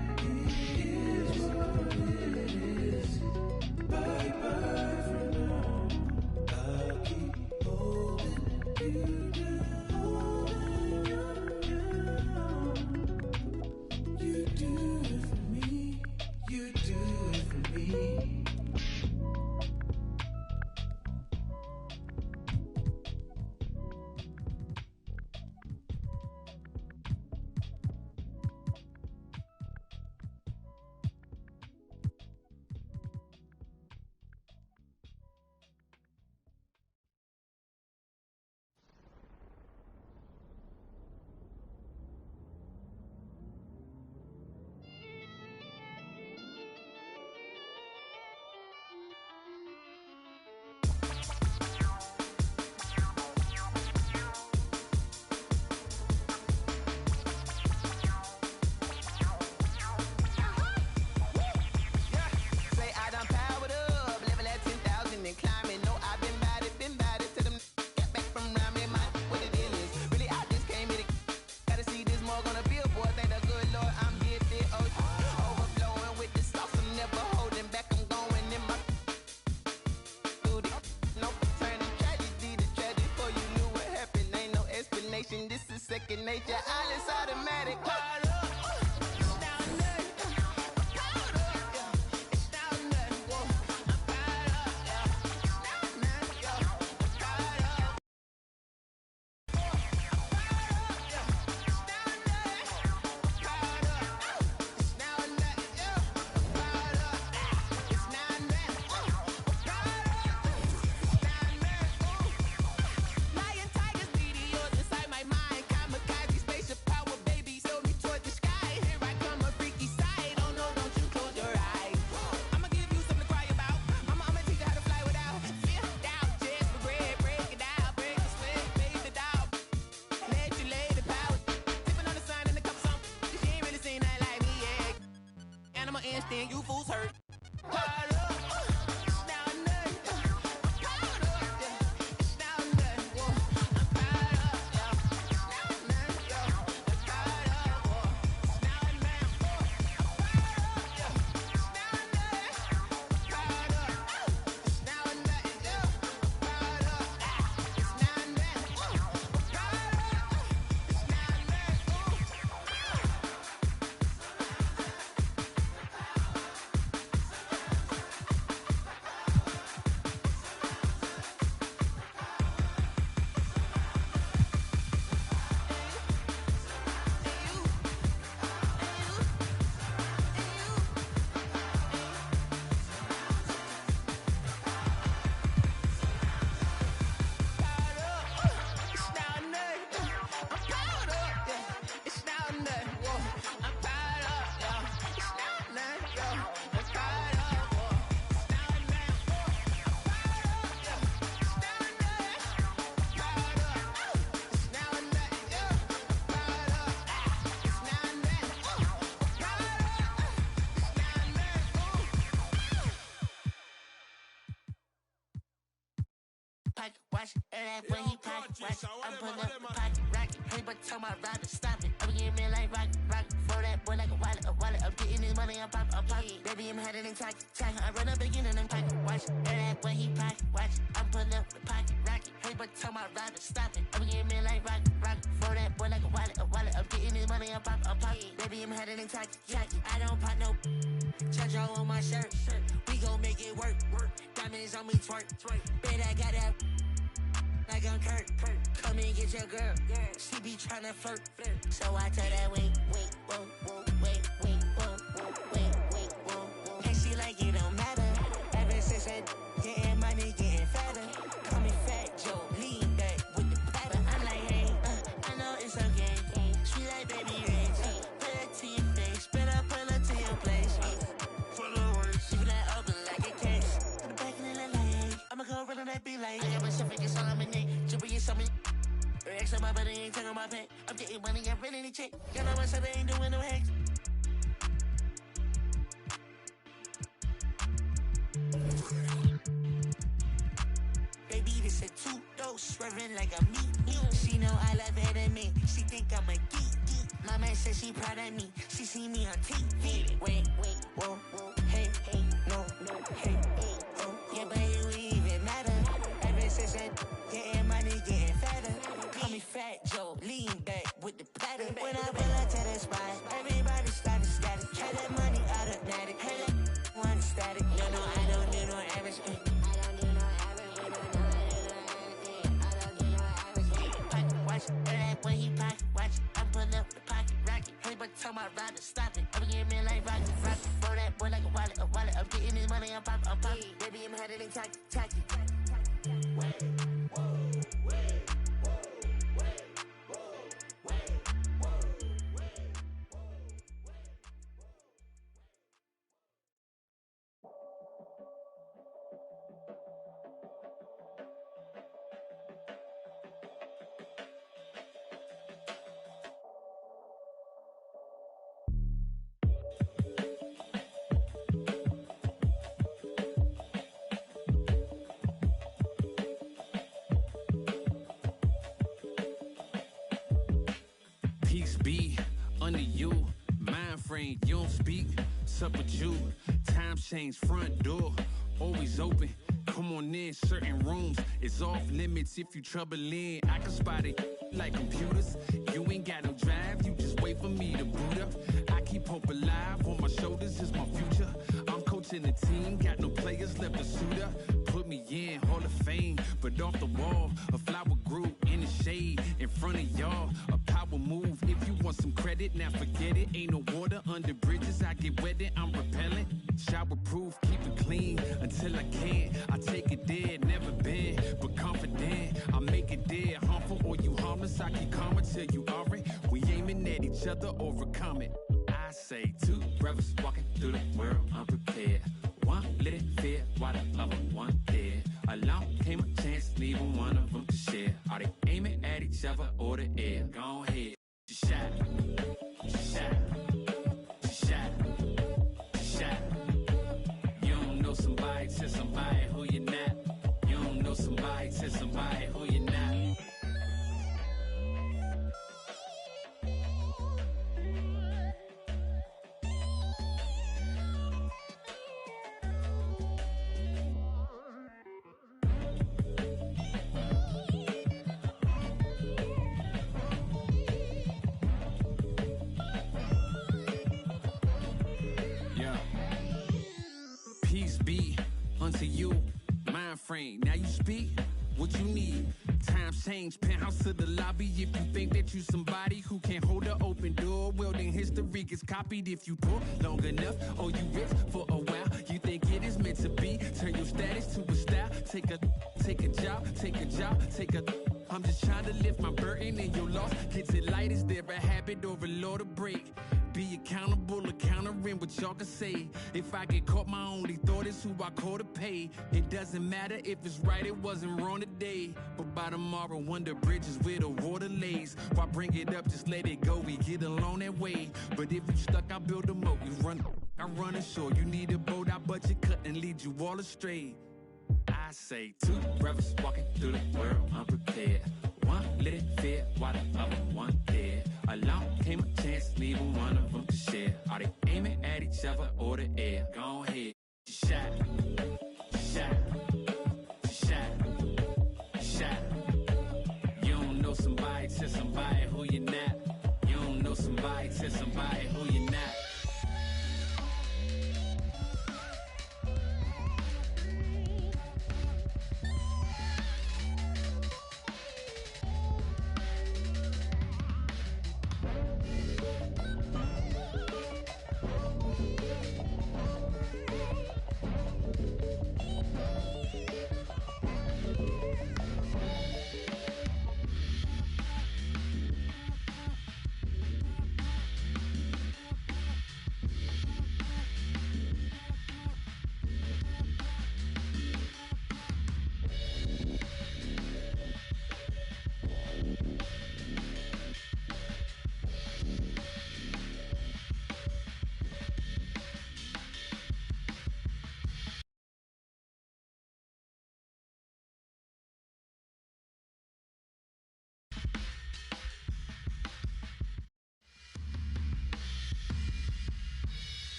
is. Bye bye for now. I'll keep holding you down. You do it for me. You do it for me. Say I done powered up, level at 10,000 and climbing. No, I've been bad it to them. Get back from around me, man. What the deal is? Really, I just came here to gotta see this more gonna billboard. Thank the good Lord, I'm gifted. Overflowing with the sauce, I'm never holding back. I'm going in my booty. No turning tragedy to tragedy. Before you knew what happened, ain't no explanation. This is second nature. All is automatic. Lion, tigers, meteors inside my mind. Kamikaze, spaceship power, baby, sail me toward the sky. Here I come, a freaky side. Oh no, don't you close your eyes. I'ma give you something to cry about. I'ma teach you how to fly without fear. Doubt, just for bread, break it down, break the sweat, fade the doubt. Let you lay the power. Tipping on the sun in a cup of some. She ain't really seen nothing like me yet. Animal instinct, you fools hurt. pocket watch. And that when he pocket watch, I'm pulling up the pocket rocket. Hey, but tell my rider stop it. I'm getting me like rocket. For that boy like a wallet. I'm getting this money, I'm pocket. Baby, I'm headed in talking. I run up again and I'm pocket watch. And that when he pocket watch, I'm pulling up the pocket rocket. Hey, but tell my rider stop it. I'm getting me like rocket. For that boy like a wallet. I'm getting this money, I'm pocket. Baby, I'm headed in talking. I don't pop no. Chacho on my shirt. We gon' make it work. Diamonds on me twerk. Bet I got that like I'm Kurt. Come and get your girl. She be tryna flirt. So I tell that wait, whoa. And she like it don't matter. Ever since I getting money, getting fatter. Call me Fat Joe, lean back with the pattern. I'm like, hey, I know it's okay. She like baby rich. Put it to your face. Better pull her to your place. Leave that open like a case. To the back of the line, I'ma go run on that beat like I got my shit figure, so I'm in it. Triple your stomach. X on my body, ain't taking my pay. I'm getting money, I'm renting the check. Y'all know my son, they ain't doing no hacks. Baby, this a two-dose, swerving like a meat. She know I love her than me. She think I'm a geek. My man said she proud of me. She see me on TV. Wait, whoa, hey, no, hey, oh. Yeah, but it even matter. Ever since I getting money, getting fatter. Call me Fat Joe, lean back with the platter. When I pull up to the spot, everybody started static. Try that money automatic. Hey, that one static. No, I don't do no average. And that when he pocket watch, I'm pulling up the pocket rocket. Hey, but tell my rider stop it. I'm getting me like rocket. For that boy like a wallet. I'm getting this money, I'm pocket. Baby, I'm headed in tacky. Peace be under you, mind frame, you don't speak. Sup with you, time change, front door always open. Come on in, certain rooms it's off limits if you troubling. I can spot it like computers. You ain't got no drive, you just wait for me to boot up. I keep hope alive, on my shoulders is my future. I'm coaching the team, got no players left to suit up. Put me in Hall of Fame, but off the wall, a flower grew in the shade in front of y'all. A power move, if you want some credit, now forget it. Ain't no water under bridges, I get wetted, I'm repellent. Shower proof, keep it clean until I can't. I take it there, never been, but confident. I make it there, harmful or you harmless. I keep calm until you aren't. We aiming at each other, overcome it. I say two brothers walking through the world unprepared. One little fear, while the other one dead. Along came a chance, leaving one of them to share. Are they aiming at each other or the air? Go ahead, just shot, just shot, just shot, just shot. You don't know somebody to somebody who you're not. You don't know somebody to somebody who you're not. Peace be unto you, mind frame. Now you speak what you need. Times change, penthouse to the lobby. If you think that you somebody who can't hold an open door, well then history gets copied. If you poor long enough, or you rich for a while, you think it is meant to be. Turn your status to a style. Take a job, take a. I'm just trying to lift my burden and your loss gets it light. Is there a habit or a law to break? Be accountable, countering what y'all can say. If I get caught, my only thought is who I call to pay. It doesn't matter if it's right, it wasn't wrong today. But by tomorrow, wonder bridges where the water lays. Why bring it up, just let it go, we get along that way. But if you stuck, I build a moat, you run, I run ashore. You need a boat, I budget cut and lead you all astray. I I say 2 brothers walking through the world unprepared. One lit fear while the other one dead. Along came a chance, leaving one of them to share. Are they aiming at each other or the air? Go ahead, shot, shot, shot, shot. You don't know somebody, tell somebody who you're not. You don't know somebody, tell somebody who you're not.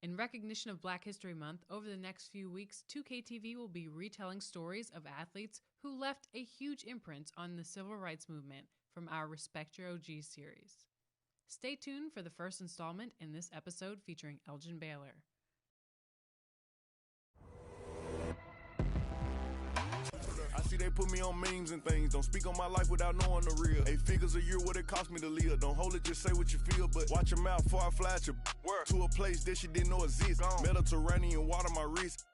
In recognition of Black History Month, over the next few weeks, 2KTV will be retelling stories of athletes who left a huge imprint on the civil rights movement from our Respect Your OG series. Stay tuned for the first installment in this episode featuring Elgin Baylor. I see they put me on memes and things. Don't speak on my life without knowing the real. 8 figures a year, what it cost me to live. Don't hold it, just say what you feel. But watch your mouth before I fly at your word. To a place that you didn't know exists. Mediterranean water, my wrist.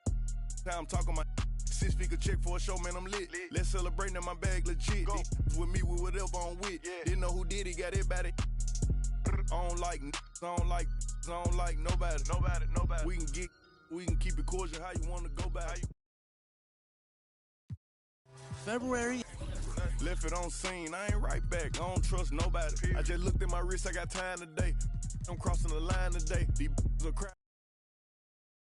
Time talking my 6 figure check for a show, man, I'm lit. Let's celebrate, now my bag legit. Go. With me, with whatever I'm with. Yeah. Didn't know who did it, got it about it. I don't like nobody. We can keep it cordial, how you want to go back. February. Left it on scene, I ain't right back, I don't trust nobody. I just looked at my wrist, I got time today. I'm crossing the line today. These are crap.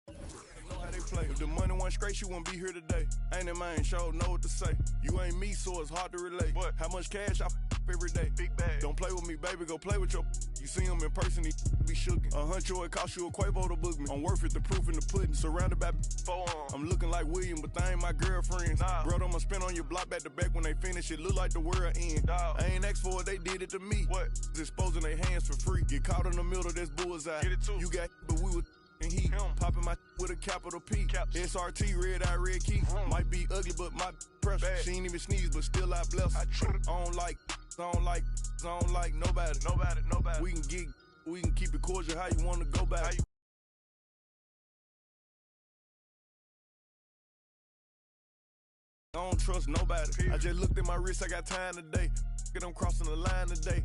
Know how they play. If the money wasn't straight, she wouldn't be here today. Ain't in my show, know what to say. You ain't me, so it's hard to relate. But how much cash I every day? Big bag. Don't play with me, baby, go play with your. You see him in person, he be shookin'. $100, it cost you a Quavo to book me. I'm worth it, the proof in the pudding. Surrounded by forearms. I'm looking like William, but they ain't my girlfriends. Nah. Bro, I'ma spin on your block back to back when they finish. It look like the world end. Dog. I ain't asked for it, they did it to me. What? Exposing their hands for free. Get caught in the middle, that's bullseye. Get it too. You got, but we was and he popping my with a capital P. SRT, red eye, red key. Might be ugly, but my pressure. Bad. She ain't even sneeze, but still I bless. I don't like nobody. We can keep it cordial, how you want to go back. I don't trust nobody. I just looked at my wrist, I got time today. I'm crossing the line today.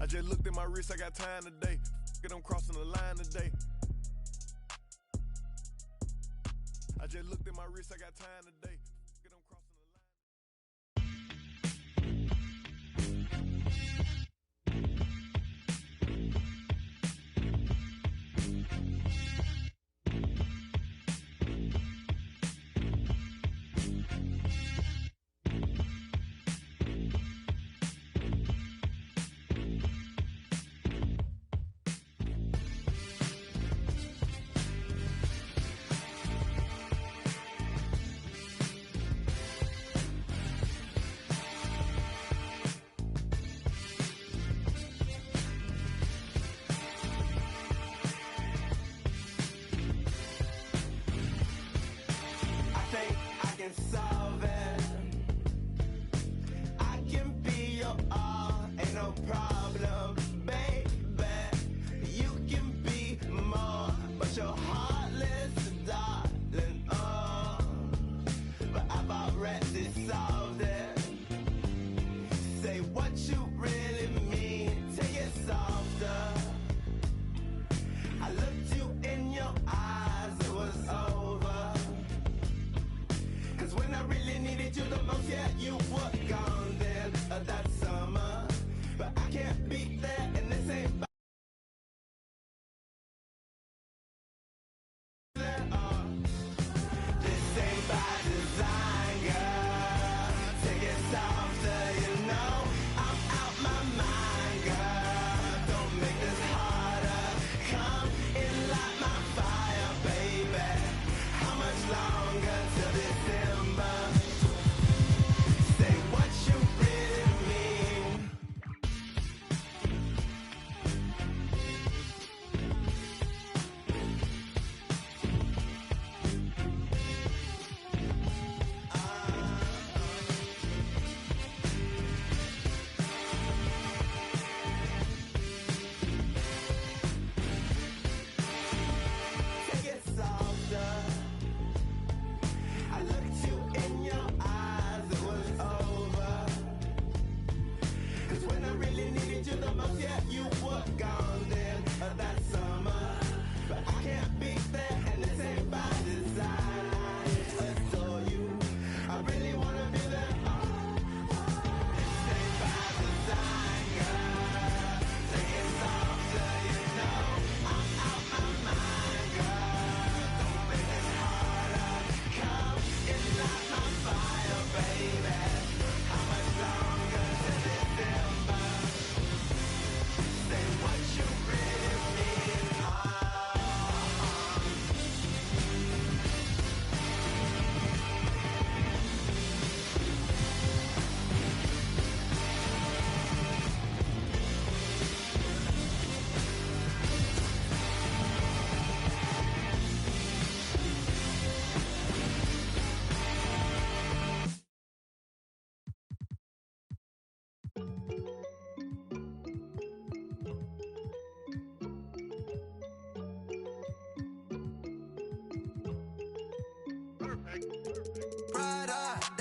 I just looked at my wrist, I got time today. I'm crossing the line today. I just looked at my wrist, I got time today. I'm crossing the line.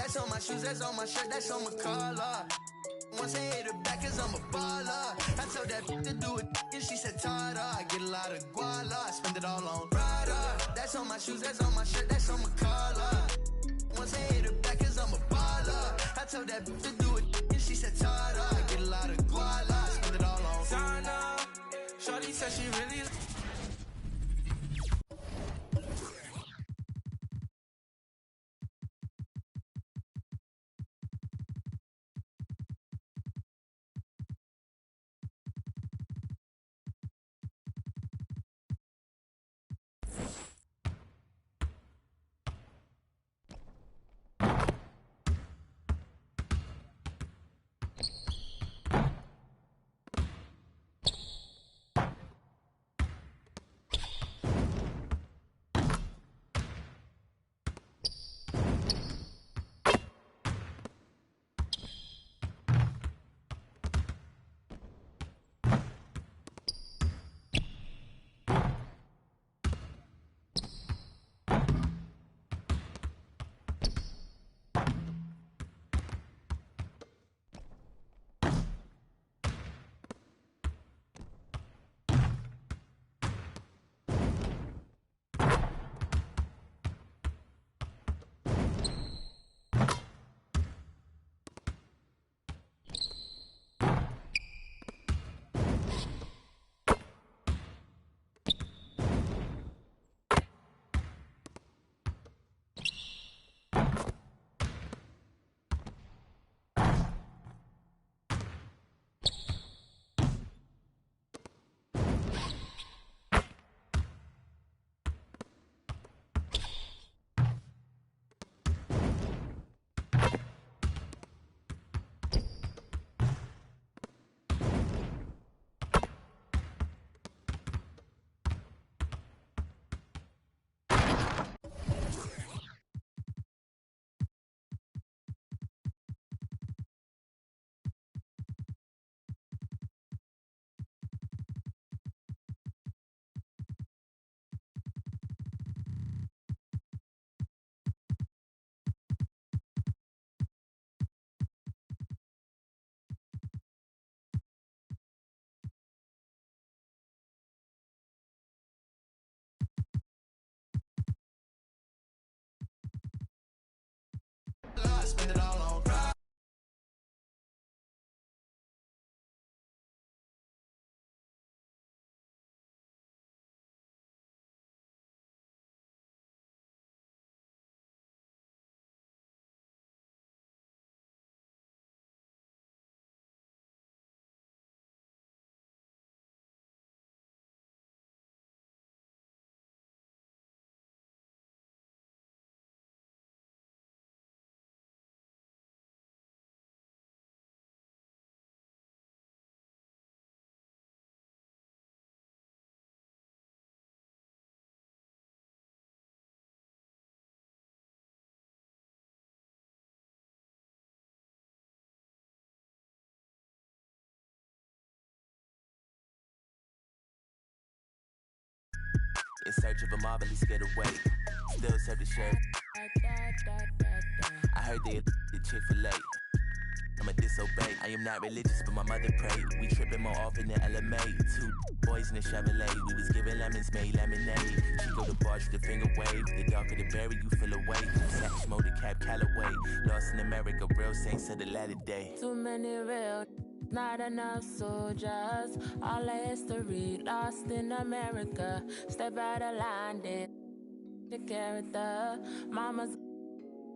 That's on my shoes, that's on my shirt, that's on my collar. Once I hit her back, cause I'm a baller. I told that to do it, and she said, Tada. I get a lot of guala, I spend it all on Prada. That's on my shoes, that's on my shirt, that's on my collar. Once I hit her back, cause I'm a baller. I told that to do it, and she said, Tada. I get a lot of guala, I spend it all on Sana. Shorty said she really. I spend it all on Prada. In search of a marvelous getaway. Still serve the sheriff. I heard they the Chick-fil-A. I'ma disobey. I am not religious, but my mother prayed. We tripping more often than LMA. 2 boys in a Chevrolet. We was giving lemons, made lemonade. She go to bar, the finger wave. The darker the berry, you feel away. Savage mode, Cap Calloway. Lost in America, real saints of the latter day. Too many real, not enough soldiers. All the history lost in America. Step out of line, did the character. Mama's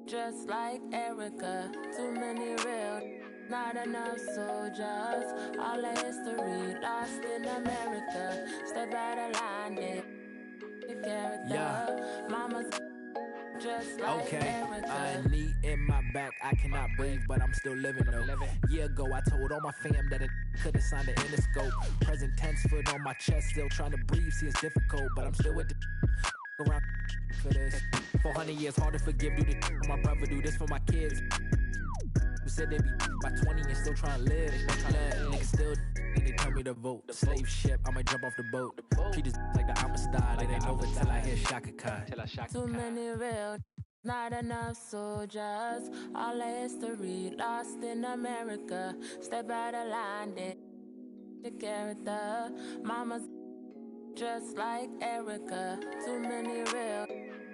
just like Erica. Too many real, not enough soldiers. All the history lost in America. Step out of line, did the character. Mama's just like Erica. A knee in my back, I cannot breathe, but I'm still living though. Year ago, I told all my fam that it could've signed an Interscope. Present tense, foot on my chest, still trying to breathe. See, it's difficult, but I'm still with the around for this. 400 years hard to forgive. Do the my brother, do this for my kids. Who said they be by 20 and still trying to live. Niggas still they tell me to vote. Slave ship, I might jump off the boat. Treat this like the Amistad. It ain't over till I hear Shaka Khan. Too many real, not enough soldiers. All the history lost in America. Step out of line, they the character. Mama's just like Erica. Too many real,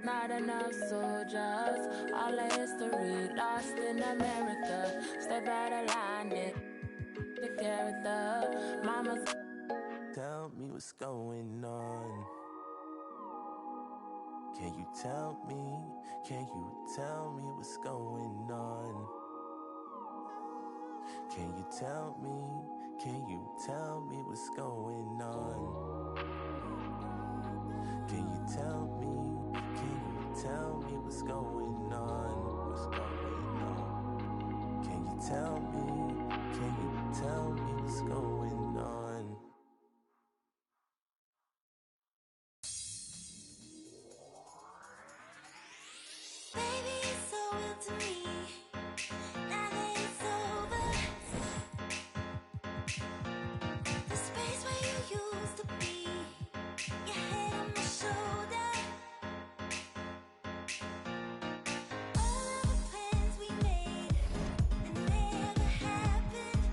not enough soldiers. All the history lost in America. Step out of line, they the character. Mama's Tell me what's going on. Can you tell me? Can you tell me what's going on? Can you tell me? Can you tell me what's going on? Can you tell me? Can you tell me what's going on? What's going on? Can you tell me? Can you tell me what's going on? Baby, it's so real to me. Now that it's over, the space where you used to be, your head on my shoulder. All of the plans we made, they never happened.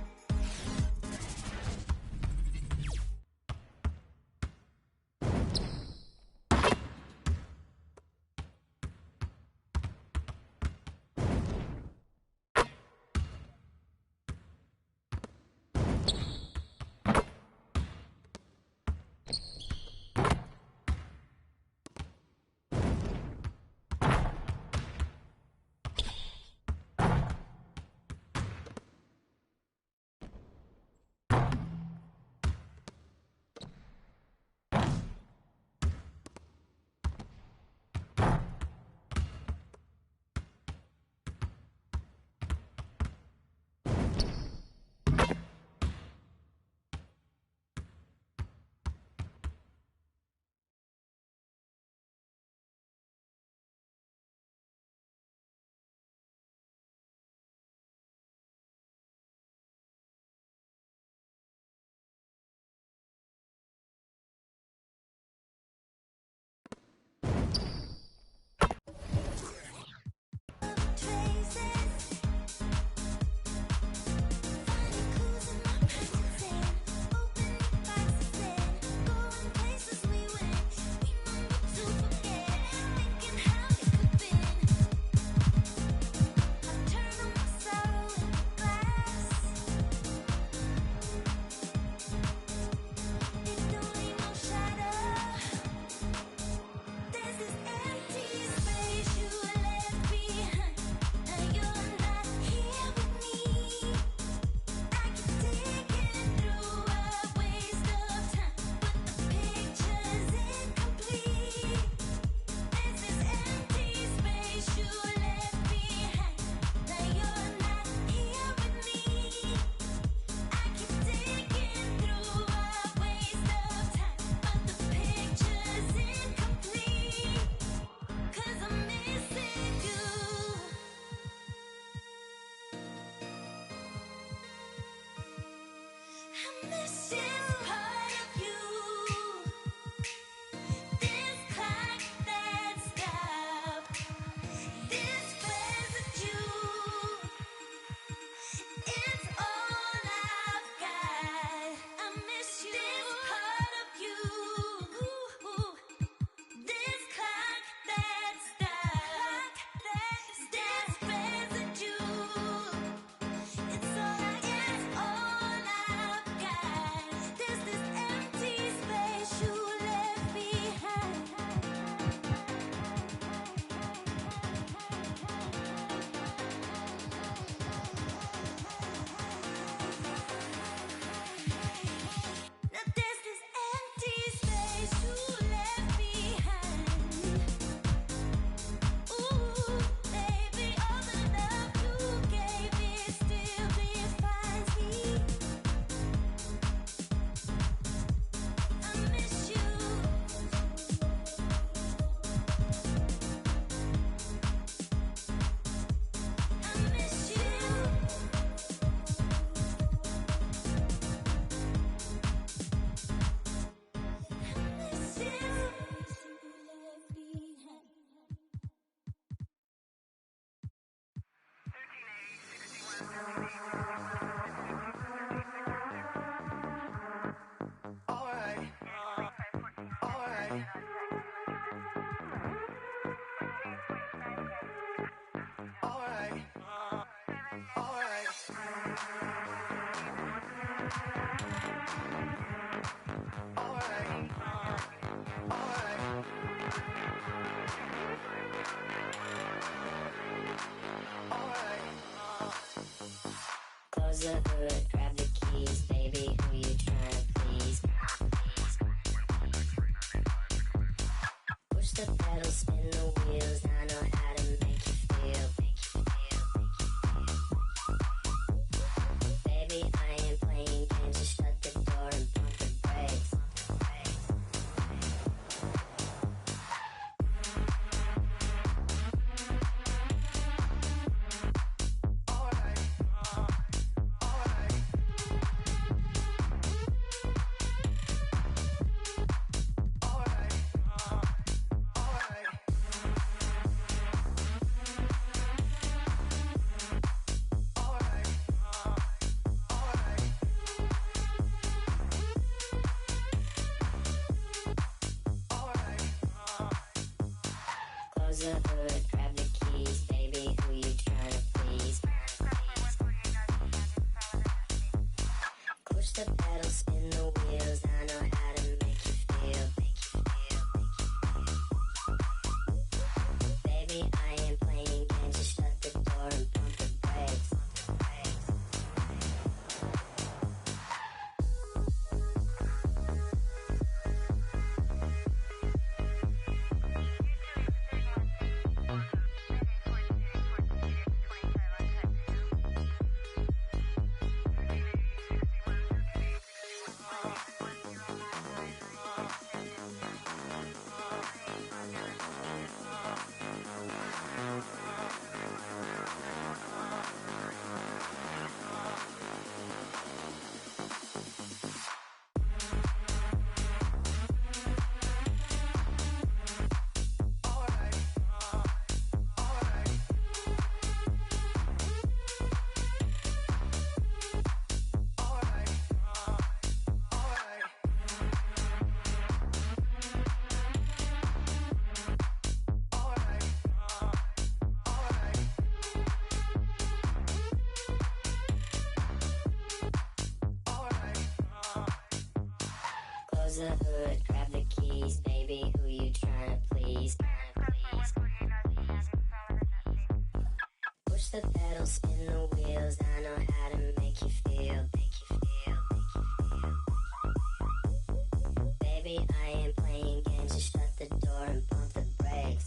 the hood, grab the keys, baby, who you tryna please? Push the pedal, spin the wheels, I know how to make you feel. Baby, I ain't playing games, just shut the door and pump the brakes. Close the hood, grab the keys, baby, who you tryna please? Push the pedal, spin the wheels, I know how to make you feel. Baby, I ain't playing games, just shut the door and pump the brakes. Close the hood, grab the keys, baby, who you tryna please? Push the pedal, spin the wheels, I know how to make you feel. Baby, I ain't playing games, just shut the door and pump the brakes.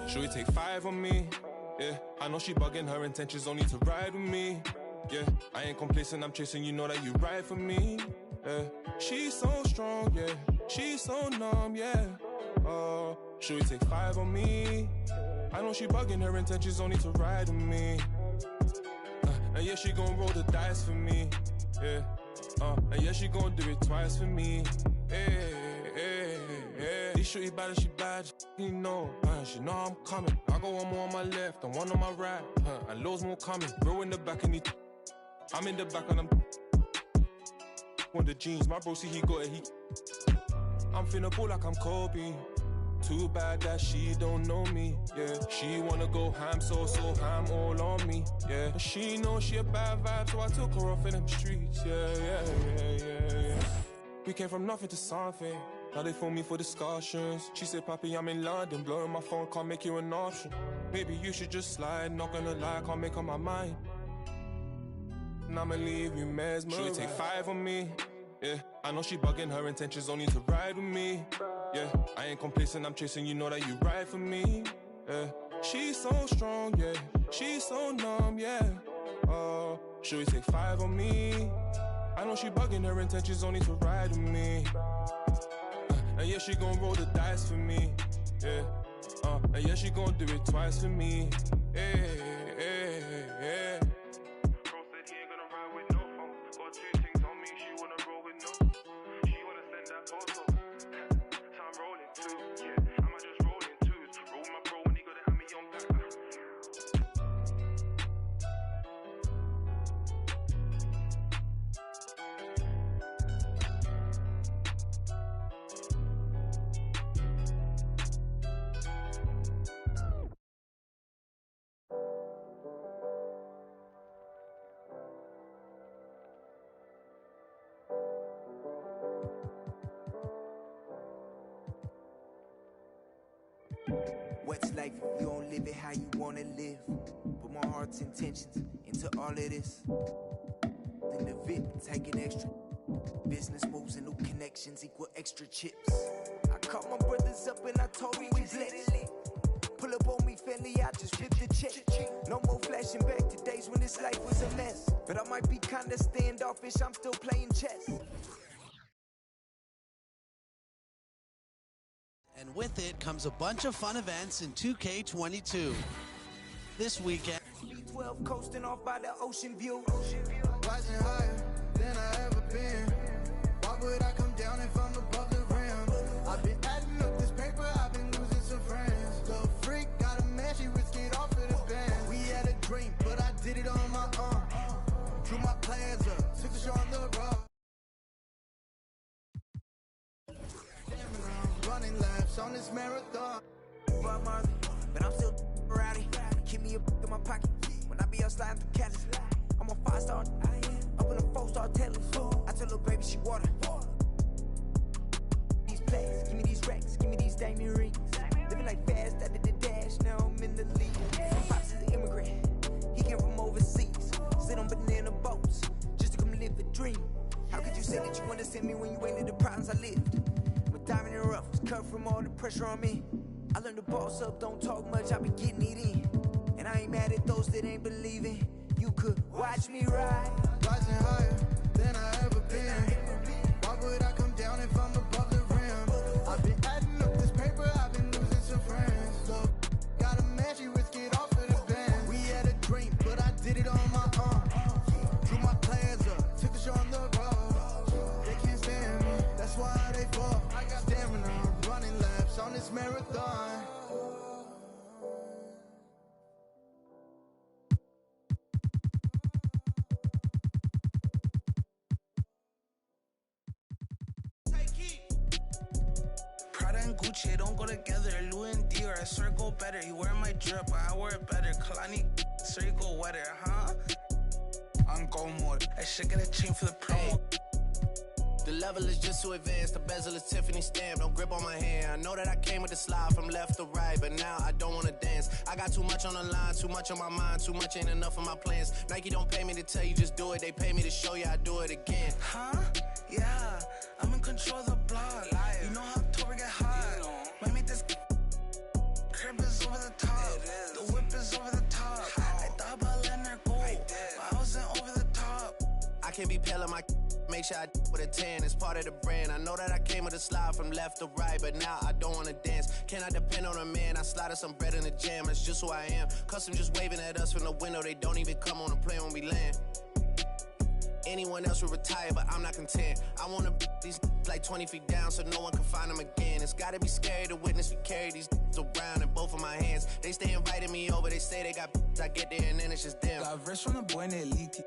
Should we take 5 on me? Yeah, I know she bugging, her intentions only to ride with me. Yeah, I ain't complacent, I'm chasing, you know that you ride for me. Yeah, she's so strong, yeah, she's so numb, yeah. Should we take 5 on me? I know she bugging, her intentions only to ride with me. And yeah, she gon' roll the dice for me. Yeah, and yeah, she gon' do it twice for me. Hey, hey, hey. These shorty bad as she bad, you know. She know I'm coming. I go one more on my left and one on my right. And loads more coming. Bro in the back and I'm in the back and I'm on the jeans. My bro see he got it. I'm finna ball like I'm Kobe. Too bad that she don't know me, yeah. She wanna go ham, so ham all on me, yeah. But she know she a bad vibe, so I took her off in them streets, yeah. We came from nothing to something. Now they phone me for discussions. She said, Papi, I'm in London, blowing my phone, can't make you an option. Maybe you should just slide, not gonna lie, can't make up my mind. And I'ma leave you mesmerized. Should we take 5 on me? Yeah, I know she bugging, her intentions only to ride with me. Yeah, I ain't complacent, I'm chasing, you know that you ride for me. Yeah, she's so strong, yeah, she's so numb, yeah. Should we take 5 on me? I know she bugging, her intentions only to ride with me. And yeah, she gon' roll the dice for me. Yeah, and yeah, she gon' do it twice for me. Hey, hey, hey. What's life if you don't live it how you wanna live? Put my heart's intentions into all of this. Then the VIP taking extra. Business moves and new connections equal extra chips. I called my brothers up and I told me we blessed. Pull up on me, family, I just flipped the check. No more flashing back to days when this life was a mess. But I might be kinda standoffish, I'm still playing chess. And with it comes a bunch of fun events in 2K22. This weekend, B12 coasting off by the ocean view. Rising higher than I ever been. Why would I come down if I'm above the rim? I've been adding up this paper, I've been losing some friends. Little freak, got a man, she risked it off of the band. We had a dream, but I did it on my own. Drew my plans up, took the show on the road. Running laps on this marathon. Bob Marley, but I'm still rowdy. Keep me a book in my pocket when I be out sliding through Cali. I'm a 5-star, up in a 4-star telly. I tell little baby she water. These plays, give me these racks, give me these diamond rings. Living like fast, I did the dash, now I'm in the league. My pops is an immigrant, he came from overseas. Sit on banana boats, just to come live the dream. How could you say that you understand me when you ain't lived the problems I lived? Diamond in the rough, was cut from all the pressure on me. I learned to boss up, don't talk much, I be getting it in. And I ain't mad at those that ain't believing. You could watch me ride. Rising higher than I ever been. Why would I come down if I'm above the rim? I've been adding up this paper, I've been losing some friends. Look, got a man, she risked it off of the band. We had a dream, but I did it on my own. Drew my plans up, took the show on the road. They can't stand me, that's why they fall. I got stamina, running laps on this marathon. Prada and Gucci don't go together. Louis and Dior, I swear go better. You wear my drip, but I wear it better. Kalani, swear you go wetter, huh? On go mode. I should get a chain for the promo. The level is just too advanced, the bezel is Tiffany stamp, no grip on my hand. I know that I came with the slide from left to right, but now I don't wanna dance. I got too much on the line, too much on my mind, too much ain't enough of my plans. Nike don't pay me to tell you just do it, they pay me to show you I do it again. Huh? Yeah, I'm in control of the block. You know how October get hot. can be pale in my make sure I with a 10. It's part of the brand. I know that I came with a slide from left to right, but now I don't wanna dance. Can I depend on a man? I slided some bread in the jam. That's just who I am. Custom just waving at us from the window. They don't even come on the plane when we land. Anyone else would retire, but I'm not content. I wanna these like 20 feet down so no one can find them again. It's gotta be scary to witness me carry these around in both of my hands. They stay inviting me over, they say they got I get there and then it's just them. Got verse from the boy named Elite.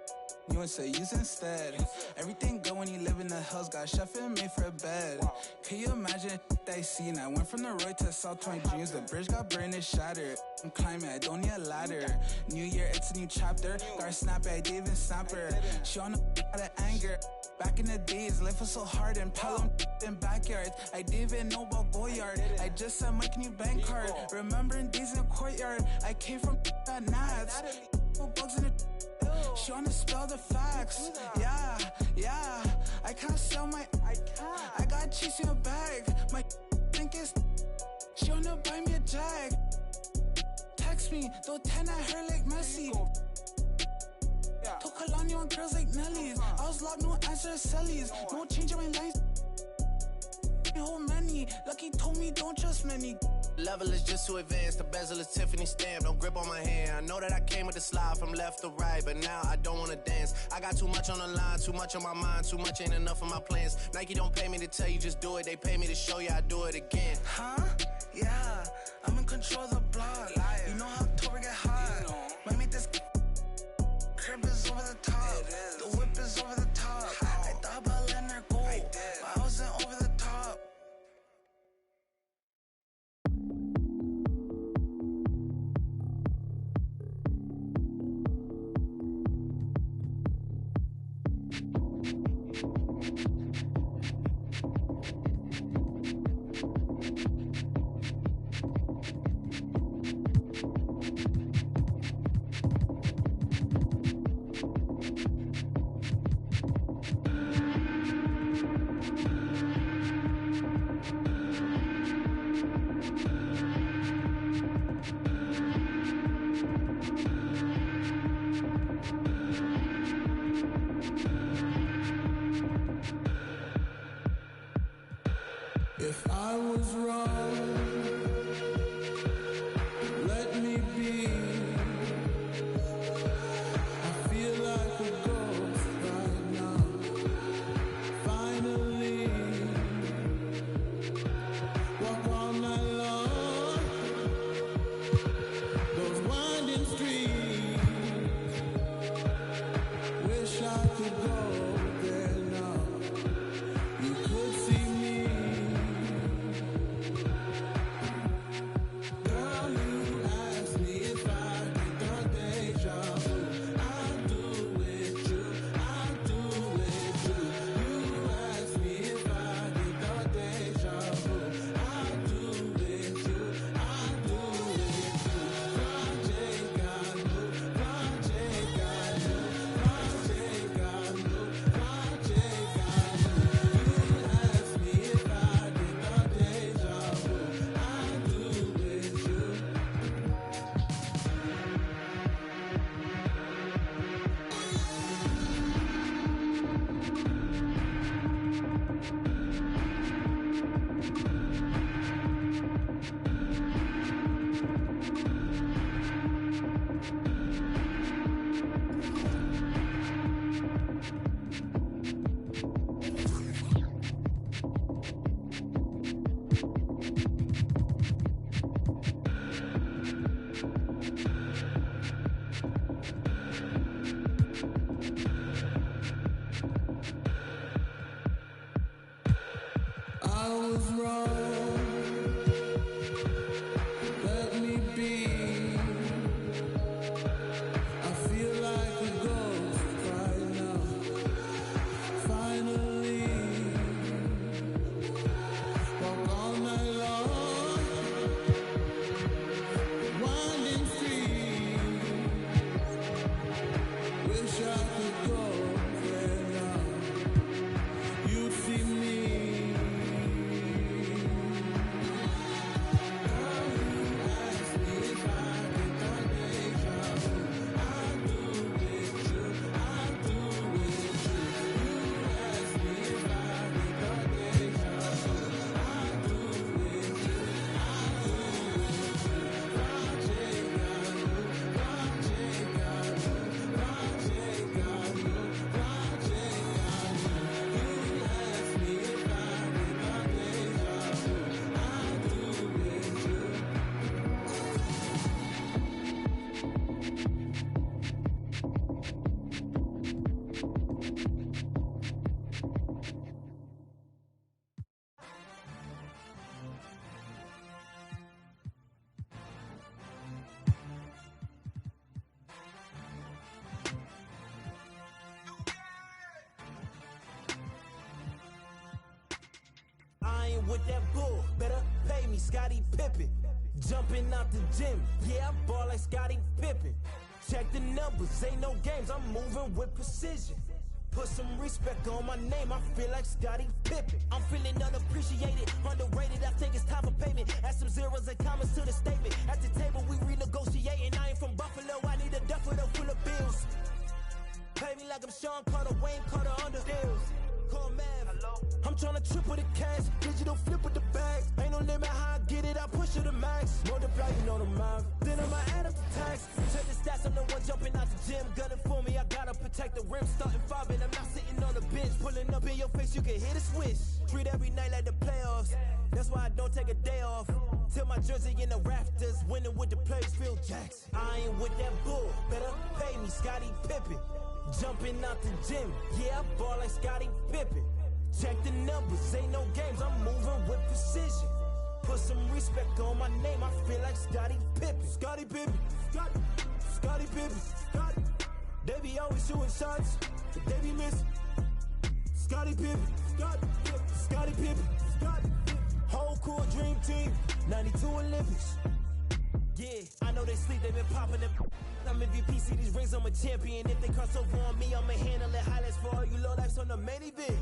You would say use instead. Everything good when you live in the hills. Got chef and made for a bed. Can you imagine they seen? I went from the road to South 20 dreams. The bridge got burned and shattered. I'm climbing, I don't need a ladder. New year, it's a new chapter. Got her snappy, I didn't even snap her. She on the out of anger. Back in the days, life was so hard and Pelham in backyards. I didn't even know about Goyard. I just sent my new bank card. Remembering days in the courtyard. I came from at Nats. Bugs in the she wanna spell the facts. Yeah. I can't sell my. I got cheese in a bag. My think is. She wanna buy me a jag. Text me, though 10 at her like Messi. Took Kalani on girls like Nelly's. I was locked, no answer to Sally's. No change in my life. Whole many. Lucky told me don't trust many. Level is just too advanced. The bezel is Tiffany stamp. Don't grip on my hand. I know that I came with the slide from left to right, but now I don't wanna dance. I got too much on the line, too much on my mind, too much ain't enough of my plans. Nike don't pay me to tell you just do it. They pay me to show you I do it again. Huh? Yeah, I'm in control of the block. You know how October get hot. Might make this crib is over the top. The whip is over the top. I thought about letting her go, but I wasn't over the top. If I was wrong, let me be. I feel like a ghost right now. Finally, walk all night long. Those winding streets. Wish I could go there now. You could see me. with that bull, better pay me, Scottie Pippen. Jumping out the gym, yeah, I ball like Scottie Pippen. Check the numbers, ain't no games, I'm moving with precision. Put some respect on my name, I feel like Scottie Pippen. I'm feeling unappreciated, underrated, I think it's time for payment. Add some zeros and commas to the statement. At the table we renegotiating, I ain't from Buffalo, I need a duffel full of bills. Pay me like I'm Sean Carter, Wayne Carter under deals. Call Mav. Hello? I'm tryna triple the cash, digital flip with the bags. Ain't no limit how I get it, I push it to max. Multiply, you know the math. Then I'ma add up the tax. Check the stats, I'm the one jumping out the gym. Gunning for me, I gotta protect the rim. Starting 5 and I'm not sitting on the bench. Pulling up in your face, you can hit a switch. Treat every night like the playoffs. That's why I don't take a day off. Till my jersey in the rafters, winning with the players, Phil Jackson. I ain't with that bull, better pay me, Scottie Pippen. Jumping out the gym, yeah, I ball like Scottie Pippen. Check the numbers, ain't no games, I'm moving with precision. Put some respect on my name, I feel like Scottie Pippen. Scottie Pippen, Scottie Pippen, Scottie. They be always shooting shots, but they be missing. Scottie Pippen, Scottie Pippen, Scottie. Whole core dream team, 92 Olympics. Yeah, I know they sleep, they been popping them. I'm MVP, see these rings, I'm a champion. If they cross over on me, I'ma handle it. Highlights for all you low lifes on the main event.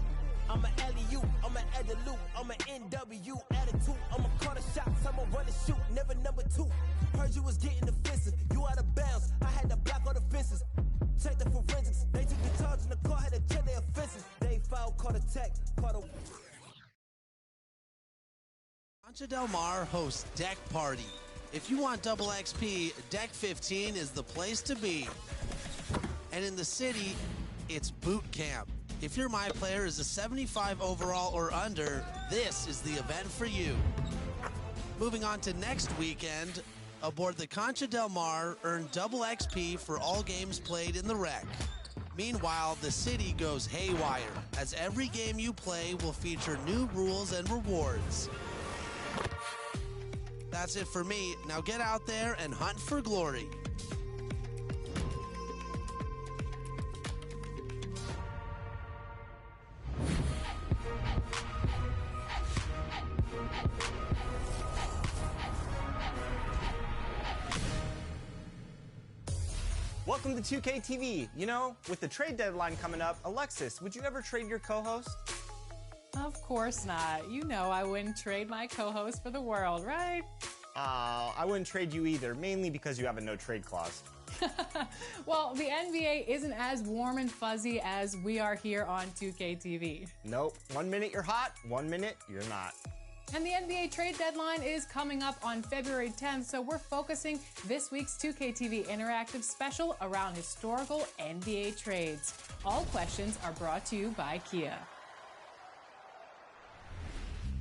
I'm a alley-oop, I'm a add the loop, I'm a NW attitude. I'ma call the shots, I'ma run and shoot, never number 2. Heard you was getting defensive, you out of bounds. I had to block all the fences. Check the forensics, they took the charge in the car, had to check their offenses. They fouled, caught a tech, caught a. Concha Del Mar hosts Deck Party. If you want double XP, Deck 15 is the place to be. And in the city, it's boot camp. If your My Player is a 75 overall or under, this is the event for you. Moving on to next weekend, aboard the Concha Del Mar, earn double XP for all games played in the Rec. Meanwhile, the city goes haywire, as every game you play will feature new rules and rewards. That's it for me. Now get out there and hunt for glory. Welcome to 2K TV. You know, with the trade deadline coming up, Alexis, would you ever trade your co-host? Of course not. You know I wouldn't trade my co-host for the world, right? I wouldn't trade you either, mainly because you have a no-trade clause. Well, the NBA isn't as warm and fuzzy as we are here on 2K TV. Nope. 1 minute you're hot, 1 minute you're not. And the NBA trade deadline is coming up on February 10th, so we're focusing this week's 2K TV Interactive special around historical NBA trades. All questions are brought to you by Kia.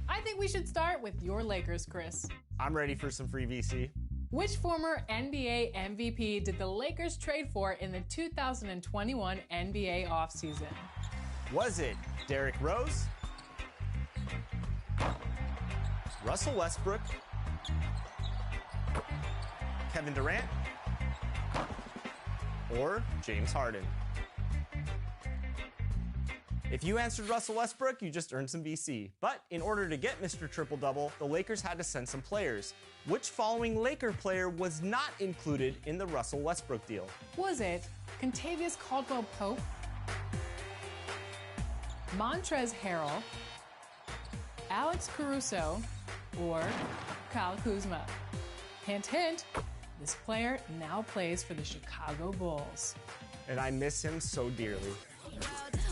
I think we should start with your Lakers, Chris. I'm ready for some free VC. Which former NBA MVP did the Lakers trade for in the 2021 NBA offseason? Was it Derrick Rose, Russell Westbrook, Kevin Durant, or James Harden? If you answered Russell Westbrook, you just earned some VC. But in order to get Mr. Triple-Double, the Lakers had to send some players. Which following Laker player was not included in the Russell Westbrook deal? Was it Kentavious Caldwell-Pope, Montrezl Harrell, Alex Caruso, or Kyle Kuzma? Hint, hint, this player now plays for the Chicago Bulls. And I miss him so dearly.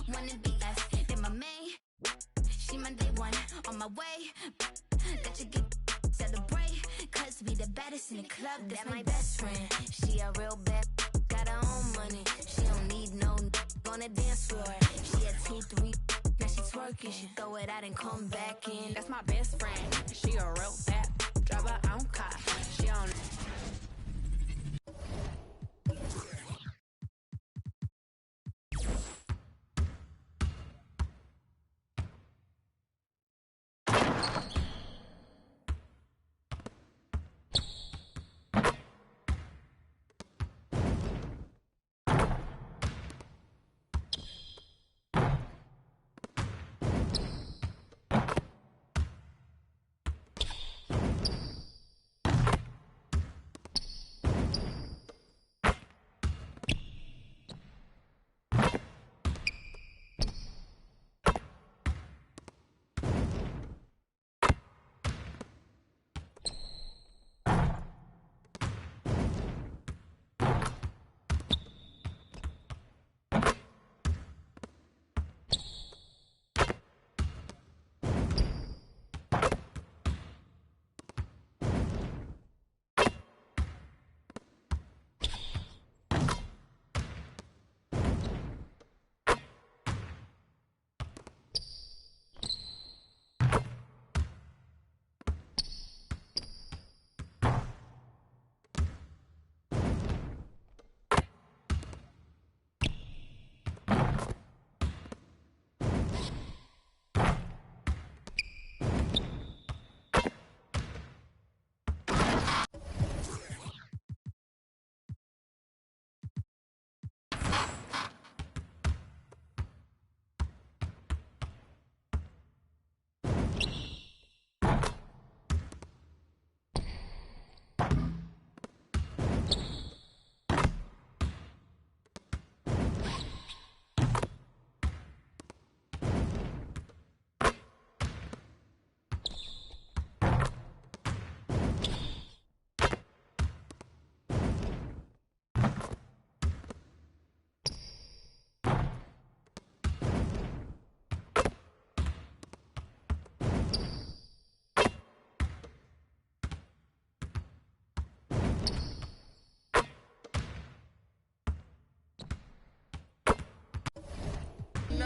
Wanna be us, then my main. She my day one on my way. Let you get celebrate, cause we the baddest in the club. That's my best friend. She a real bad, got her own money. She don't need no on the dance floor. She had 2, 3, now she twerking. She throw it out and come back in. That's my best friend. She a real bad, drive her own car. She on.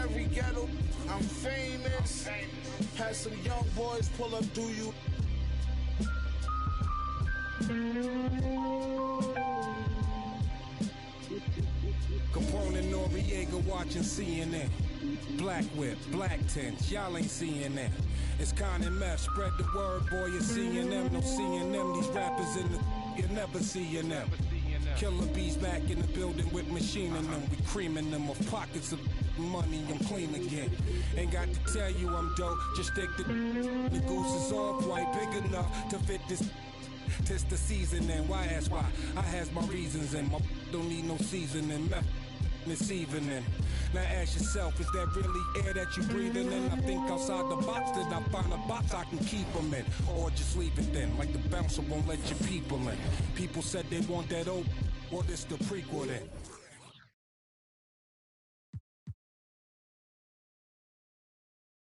every ghetto. I'm famous. Had some young boys pull up, do you? Capone and Noriega watching CNN. Black whip, black tints, y'all ain't seeing that. It's Con and Meth, spread the word, boy, you're seeing them. No seeing them, these rappers in the you're never seeing them. Killer bees back in the building with machining them. We creaming them of pockets of money, I'm clean again. Ain't got to tell you I'm dope, just stick the goose is all white, big enough to fit this. Tis the season and why ask why? I has my reasons and my don't need no seasoning. This evening. Now ask yourself, is that really air that you breathing in? I think outside the box, did I find a box I can keep them in? Or just leave it then, like the bouncer won't let your people in. People said they want that old, well this the prequel then.